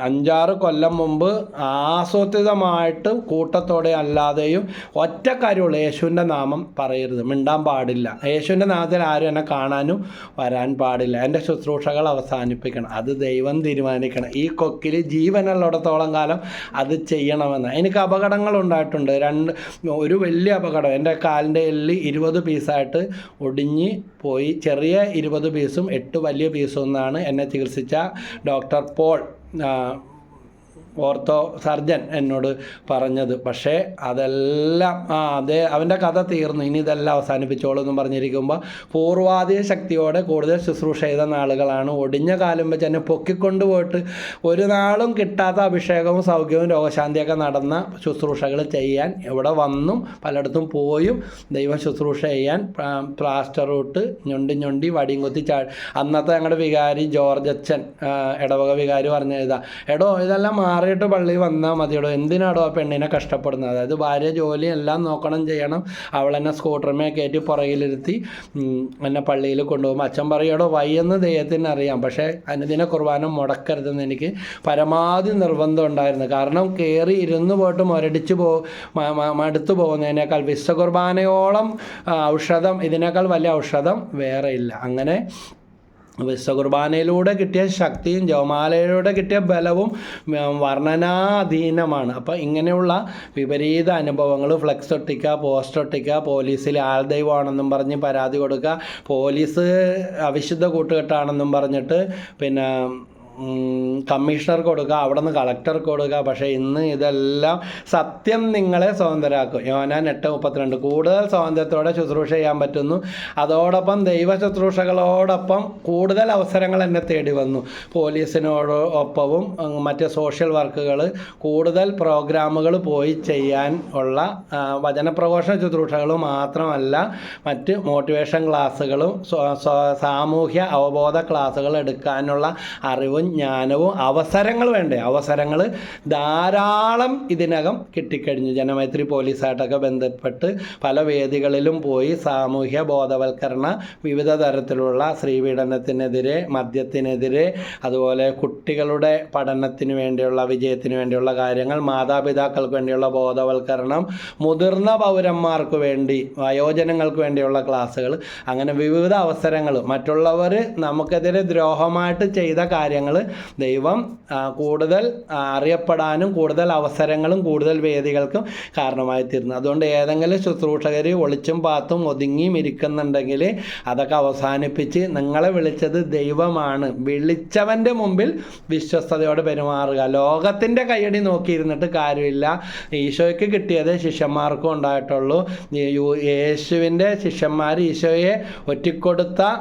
[SPEAKER 1] 5-6 കൊല്ലം മുമ്പ് ആസൂത്രിതമായിട്ട് കൂട്ടത്തോടെ അല്ലാതെയും ഒറ്റ കാര്യമുള്ളൂ, യേശുവിൻ്റെ നാമം പറയരുത്, മിണ്ടാൻ പാടില്ല. യേശുവിൻ്റെ നാമത്തിൽ ആരും എന്നെ കാണാനും വരാൻ പാടില്ല. എൻ്റെ ശുശ്രൂഷകൾ അവസാനിപ്പിക്കണം. അത് ദൈവം തീരുമാനിക്കണം. ഈ കൊക്കിൽ ജീവനുള്ളിടത്തോളം കാലം അത് ചെയ്യണമെന്ന്. എനിക്ക് അപകടങ്ങൾ ഉണ്ടായിട്ടുണ്ട്. ഒരു വലിയ അപകടം, എൻ്റെ കാലിൻ്റെ എല്ല് 20 പീസായിട്ട് ഒടിഞ്ഞ് പോയി. ചെറിയ 20 പീസും 8 വലിയ പീസും എന്നാണ് എന്നെ ചികിത്സിച്ച ഡോക്ടർ പോൾ, ഓർത്തോ സർജൻ എന്നോട് പറഞ്ഞത്. പക്ഷേ അതെല്ലാം അവൻ്റെ കഥ തീർന്നു, ഇനി ഇതെല്ലാം അവസാനിപ്പിച്ചോളൂ എന്നും പറഞ്ഞിരിക്കുമ്പോൾ പൂർവാധിക ശക്തിയോടെ കൂടുതൽ ശുശ്രൂഷ ചെയ്ത നാളുകളാണ്. ഒടിഞ്ഞ കാലം വെച്ച് എന്നെ പൊക്കിക്കൊണ്ട് പോയിട്ട് ഒരു നാളും കിട്ടാത്ത അഭിഷേകവും സൗഖ്യവും രോഗശാന്തിയൊക്കെ നടന്ന ശുശ്രൂഷകൾ ചെയ്യാൻ ഇവിടെ വന്നും പലയിടത്തും പോയും ദൈവ ശുശ്രൂഷ ചെയ്യാൻ പ്ലാസ്റ്റർ ഇട്ട് ഞൊണ്ടി വടിയും കുത്തി അന്നത്തെ ഞങ്ങളുടെ വികാരി ജോർജ് അച്ഛൻ, ഇടവക വികാരി പറഞ്ഞതാ, എടോ ഇതെല്ലാം മാറിയിട്ട് പള്ളി വന്നാൽ മതിയടോ, എന്തിനാടോ ആ പെണ്ണിനെ കഷ്ടപ്പെടുന്നത്? അതായത് ഭാര്യ ജോലി എല്ലാം നോക്കണം ചെയ്യണം, അവളെന്നെ സ്കൂട്ടറിമേ കയറ്റി പുറകിലിരുത്തി എന്നെ പള്ളിയിൽ കൊണ്ടുപോകുമ്പോൾ അച്ഛൻ പറയടോ വയ്യെന്ന് ദൈവത്തിന് അറിയാം, പക്ഷേ അനുദിന കുർബാന മുടക്കരുതെന്ന് എനിക്ക് പരമാവധി നിർബന്ധം ഉണ്ടായിരുന്നു. കാരണം കയറി ഇരുന്ന് പോയിട്ട് മുരടിച്ച് മടുത്തു പോകുന്നതിനേക്കാൾ വിശുദ്ധ കുർബാനയോളം ഔഷധം, ഇതിനേക്കാൾ വലിയ ഔഷധം വേറെ ഇല്ല. അങ്ങനെ വിശുദ്ധ കുർബാനയിലൂടെ കിട്ടിയ ശക്തിയും ജപമാലയിലൂടെ കിട്ടിയ ബലവും വർണ്ണനാധീനമാണ്. അപ്പോൾ ഇങ്ങനെയുള്ള വിപരീത അനുഭവങ്ങൾ, ഫ്ലെക്സ് ഒട്ടിക്കുക, പോസ്റ്റർ ഒട്ടിക്കുക, പോലീസിൽ ആൾദൈവമാണെന്നും പറഞ്ഞ് പരാതി കൊടുക്കുക, പോലീസ് അവിശുദ്ധ കൂട്ടുകെട്ടാണെന്നും പറഞ്ഞിട്ട് പിന്നെ കമ്മീഷണർക്ക് കൊടുക്കുക, അവിടെ നിന്ന് കളക്ടർക്ക് കൊടുക്കുക. പക്ഷേ ഇന്ന് ഇതെല്ലാം സത്യം നിങ്ങളെ സ്വതന്ത്രരാക്കും. യോഹന്നാൻ 8:32. കൂടുതൽ സ്വാതന്ത്ര്യത്തോടെ ശുശ്രൂഷ ചെയ്യാൻ പറ്റുന്നു. അതോടൊപ്പം ദൈവ ശുശ്രൂഷകളോടൊപ്പം കൂടുതൽ അവസരങ്ങൾ എന്നെ തേടി വന്നു. പോലീസിനോടൊപ്പവും മറ്റ് സോഷ്യൽ വർക്കുകൾ, കൂടുതൽ പ്രോഗ്രാമുകൾ പോയി ചെയ്യാൻ ഉള്ള വചനപ്രഘോഷണ ശുശ്രൂഷകൾ മാത്രമല്ല, മറ്റ് മോട്ടിവേഷൻ ക്ലാസ്സുകളും സാമൂഹ്യ അവബോധ ക്ലാസ്സുകൾ എടുക്കാനുള്ള അറിവും ജ്ഞാനവും അവസരങ്ങൾ വേണ്ടേ, അവസരങ്ങൾ ധാരാളം ഇതിനകം കിട്ടിക്കഴിഞ്ഞു. ജനമൈത്രി പോലീസായിട്ടൊക്കെ ബന്ധപ്പെട്ട് പല വേദികളിലും പോയി സാമൂഹ്യ ബോധവൽക്കരണ, വിവിധ തരത്തിലുള്ള സ്ത്രീപീഡനത്തിനെതിരെ, മദ്യത്തിനെതിരെ, അതുപോലെ കുട്ടികളുടെ പഠനത്തിന് വേണ്ടിയുള്ള, വിജയത്തിന് വേണ്ടിയുള്ള കാര്യങ്ങൾ, മാതാപിതാക്കൾക്ക് വേണ്ടിയുള്ള ബോധവൽക്കരണം, മുതിർന്ന പൗരന്മാർക്ക് വേണ്ടി, വയോജനങ്ങൾക്ക് വേണ്ടിയുള്ള ക്ലാസ്സുകൾ, അങ്ങനെ വിവിധ അവസരങ്ങൾ, മറ്റുള്ളവർ നമുക്കെതിരെ ദ്രോഹമായിട്ട് ചെയ്ത കാര്യങ്ങൾ ദൈവം കൂടുതൽ അറിയപ്പെടാനും കൂടുതൽ അവസരങ്ങളും കൂടുതൽ വേദികൾക്കും കാരണമായി തീർന്നു. അതുകൊണ്ട് ഏതെങ്കിലും ശുശ്രൂഷകർ ഒളിച്ചും പാത്തും ഒതുങ്ങിയും ഇരിക്കുന്നുണ്ടെങ്കിൽ അതൊക്കെ അവസാനിപ്പിച്ച് നിങ്ങളെ വിളിച്ചത് ദൈവമാണ്, വിളിച്ചവൻ്റെ മുമ്പിൽ വിശ്വസ്തയോടെ പെരുമാറുക. ലോകത്തിൻ്റെ കയ്യടി നോക്കിയിരുന്നിട്ട് കാര്യമില്ല. ഈശോയ്ക്ക് കിട്ടിയത് ശിഷ്യന്മാർക്കും ഉണ്ടായിട്ടുള്ളൂ. യേശുവിൻ്റെ ശിഷ്യന്മാർ ഈശോയെ ഒറ്റിക്കൊടുത്ത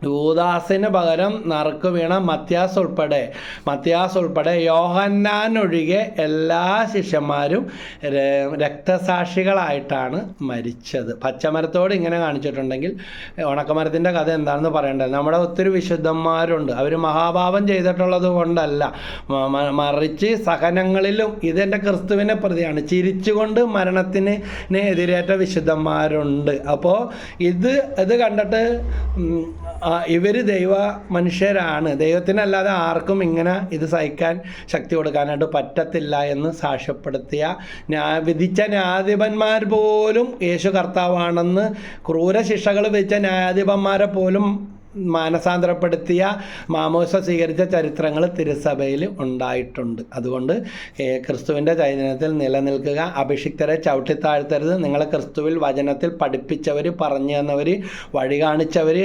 [SPEAKER 1] യൂദാസിന് പകരം നറുക്ക് വീണ മത്യാസ് ഉൾപ്പെടെ യോഹന്നാൻ ഒഴികെ എല്ലാ ശിഷ്യന്മാരും രക്തസാക്ഷികളായിട്ടാണ് മരിച്ചത്. പച്ചമരത്തോട് ഇങ്ങനെ കാണിച്ചിട്ടുണ്ടെങ്കിൽ ഉണക്കമരത്തിൻ്റെ കഥ എന്താണെന്ന് പറയേണ്ടത്. നമ്മുടെ ഒത്തിരി വിശുദ്ധന്മാരുണ്ട്, അവർ മഹാപാപം ചെയ്തിട്ടുള്ളത് കൊണ്ടല്ല, മറിച്ച് സഹനങ്ങളിലും ഇതെൻ്റെ ക്രിസ്തുവിനെ പ്രതിയാണ്, ചിരിച്ചുകൊണ്ട് മരണത്തിന് എതിരേറ്റ വിശുദ്ധന്മാരുണ്ട്. അപ്പോൾ ഇത് കണ്ടിട്ട് ഇവർ ദൈവ മനുഷ്യരാണ്, ദൈവത്തിനല്ലാതെ ആർക്കും ഇങ്ങനെ ഇത് സഹിക്കാൻ ശക്തി കൊടുക്കാനായിട്ട് പറ്റത്തില്ല എന്ന് സാക്ഷ്യപ്പെടുത്തിയ വിധിച്ച ന്യായാധിപന്മാർ പോലും യേശു കർത്താവാണെന്ന്, ക്രൂര ശിക്ഷകൾ വിധിച്ച ന്യായാധിപന്മാരെ പോലും മാനസാന്തരപ്പെടുത്തിയ മാമോസ സ്വീകരിച്ച ചരിത്രങ്ങൾ തിരുസഭയിൽ ഉണ്ടായിട്ടുണ്ട്. അതുകൊണ്ട് ക്രിസ്തുവിൻ്റെ ചൈതന്യത്തിൽ നിലനിൽക്കുക. അഭിഷിക്തരെ ചവിട്ടിത്താഴ്ത്തരുത്. നിങ്ങളെ ക്രിസ്തുവിൽ വചനത്തിൽ പഠിപ്പിച്ചവർ, പറഞ്ഞു തന്നവർ, വഴി കാണിച്ചവർ,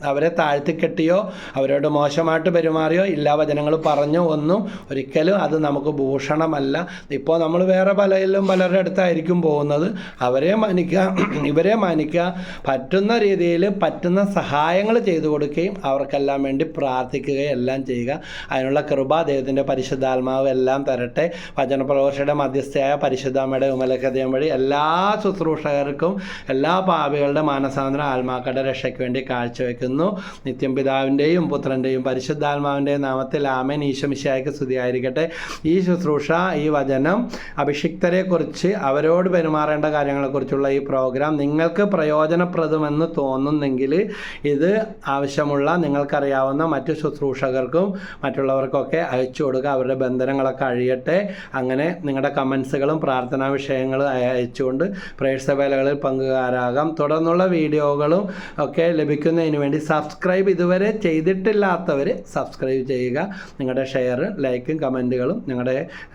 [SPEAKER 1] അവരെ താഴ്ത്തിക്കെട്ടിയോ അവരോട് മോശമായിട്ട് പെരുമാറിയോ ഇല്ലാ വചനങ്ങൾ പറഞ്ഞോ ഒന്നും ഒരിക്കലും അത് നമുക്ക് ഭൂഷണമല്ല. ഇപ്പോൾ നമ്മൾ വേറെ പലരുടെ അടുത്തായിരിക്കും പോകുന്നത്. അവരെ മാനിക്കുക, ഇവരെ മാനിക്കുക, പറ്റുന്ന രീതിയിൽ പറ്റുന്ന സഹായങ്ങൾ ചെയ്തു കൊടുക്കുകയും അവർക്കെല്ലാം വേണ്ടി പ്രാർത്ഥിക്കുകയും എല്ലാം ചെയ്യുക. അതിനുള്ള കൃപ ദൈവത്തിൻ്റെ പരിശുദ്ധാത്മാവ് എല്ലാം തരട്ടെ. വചനപ്രഘോഷയുടെ മധ്യസ്ഥയായ പരിശുദ്ധാമ്മയുടെ ഉമലഹൃദയം വഴി എല്ലാ ശുശ്രൂഷകർക്കും എല്ലാ പാപികളുടെ മാനസാന്തര ആത്മാക്കളുടെ രക്ഷയ്ക്ക് വേണ്ടി കാഴ്ചവെക്കുന്നു. നിത്യം പിതാവിൻ്റെയും പുത്രൻ്റെയും പരിശുദ്ധാത്മാവിൻ്റെയും നാമത്തിൽ ആമേൻ. ഈശോ മിശിഹായ്ക്ക് സ്തുതിയായിരിക്കട്ടെ. ഈ ശുശ്രൂഷ, ഈ വചനം, അഭിഷിക്തരെക്കുറിച്ച് അവരോട് പെരുമാറേണ്ട കാര്യങ്ങളെക്കുറിച്ചുള്ള ഈ പ്രോഗ്രാം നിങ്ങൾക്ക് പ്രയോജനപ്രദമെന്ന് തോന്നുന്നെങ്കിൽ ഇത് ആവശ്യമുള്ള നിങ്ങൾക്കറിയാവുന്ന മറ്റു ശുശ്രൂഷകർക്കും മറ്റുള്ളവർക്കൊക്കെ അയച്ചു കൊടുക്കുക. അവരുടെ ബന്ധനങ്ങളൊക്കെ അഴിയട്ടെ. അങ്ങനെ നിങ്ങളുടെ കമൻസുകളും പ്രാർത്ഥനാ വിഷയങ്ങളും അയച്ചുകൊണ്ട് പ്രേഴ്സ് വേലകളിൽ പങ്കുകാരാകാം. തുടർന്നുള്ള വീഡിയോകളും ഒക്കെ ലഭിക്കുന്നതിന് വേണ്ടി സബ്സ്ക്രൈബ് ഇതുവരെ ചെയ്തിട്ടില്ലാത്തവർ സബ്സ്ക്രൈബ് ചെയ്യുക. നിങ്ങളുടെ ഷെയർ, ലൈക്കും കമൻറ്റുകളും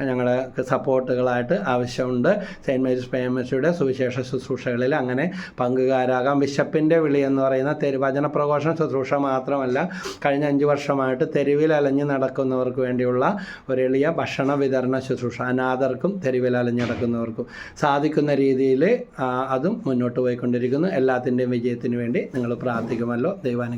[SPEAKER 1] ഞങ്ങളുടെ സപ്പോർട്ടുകളായിട്ട് ആവശ്യമുണ്ട്. സെയിൻറ്റ് മേരീസ് പേമസിയുടെ സുവിശേഷ ശുശ്രൂഷകളിൽ അങ്ങനെ പങ്കുകാരാകാം. ബിഷപ്പിൻ്റെ വിളി എന്ന് പറയുന്ന വചന പ്രഘോഷണ ശുശ്രൂഷ മാത്രമല്ല, കഴിഞ്ഞ 5 വർഷമായിട്ട് തെരുവിൽ അലഞ്ഞ് നടക്കുന്നവർക്ക് വേണ്ടിയുള്ള ഒരു എളിയ ഭക്ഷണ വിതരണ ശുശ്രൂഷ, അനാഥർക്കും തെരുവിൽ അലഞ്ഞ് നടക്കുന്നവർക്കും സാധിക്കുന്ന രീതിയിൽ അതും മുന്നോട്ട് പോയിക്കൊണ്ടിരിക്കുന്നു. എല്ലാത്തിൻ്റെയും വിജയത്തിന് വേണ്ടി നിങ്ങൾ പ്രാർത്ഥിക്കുമല്ലോ. ദൈവാനുഗ്രഹം.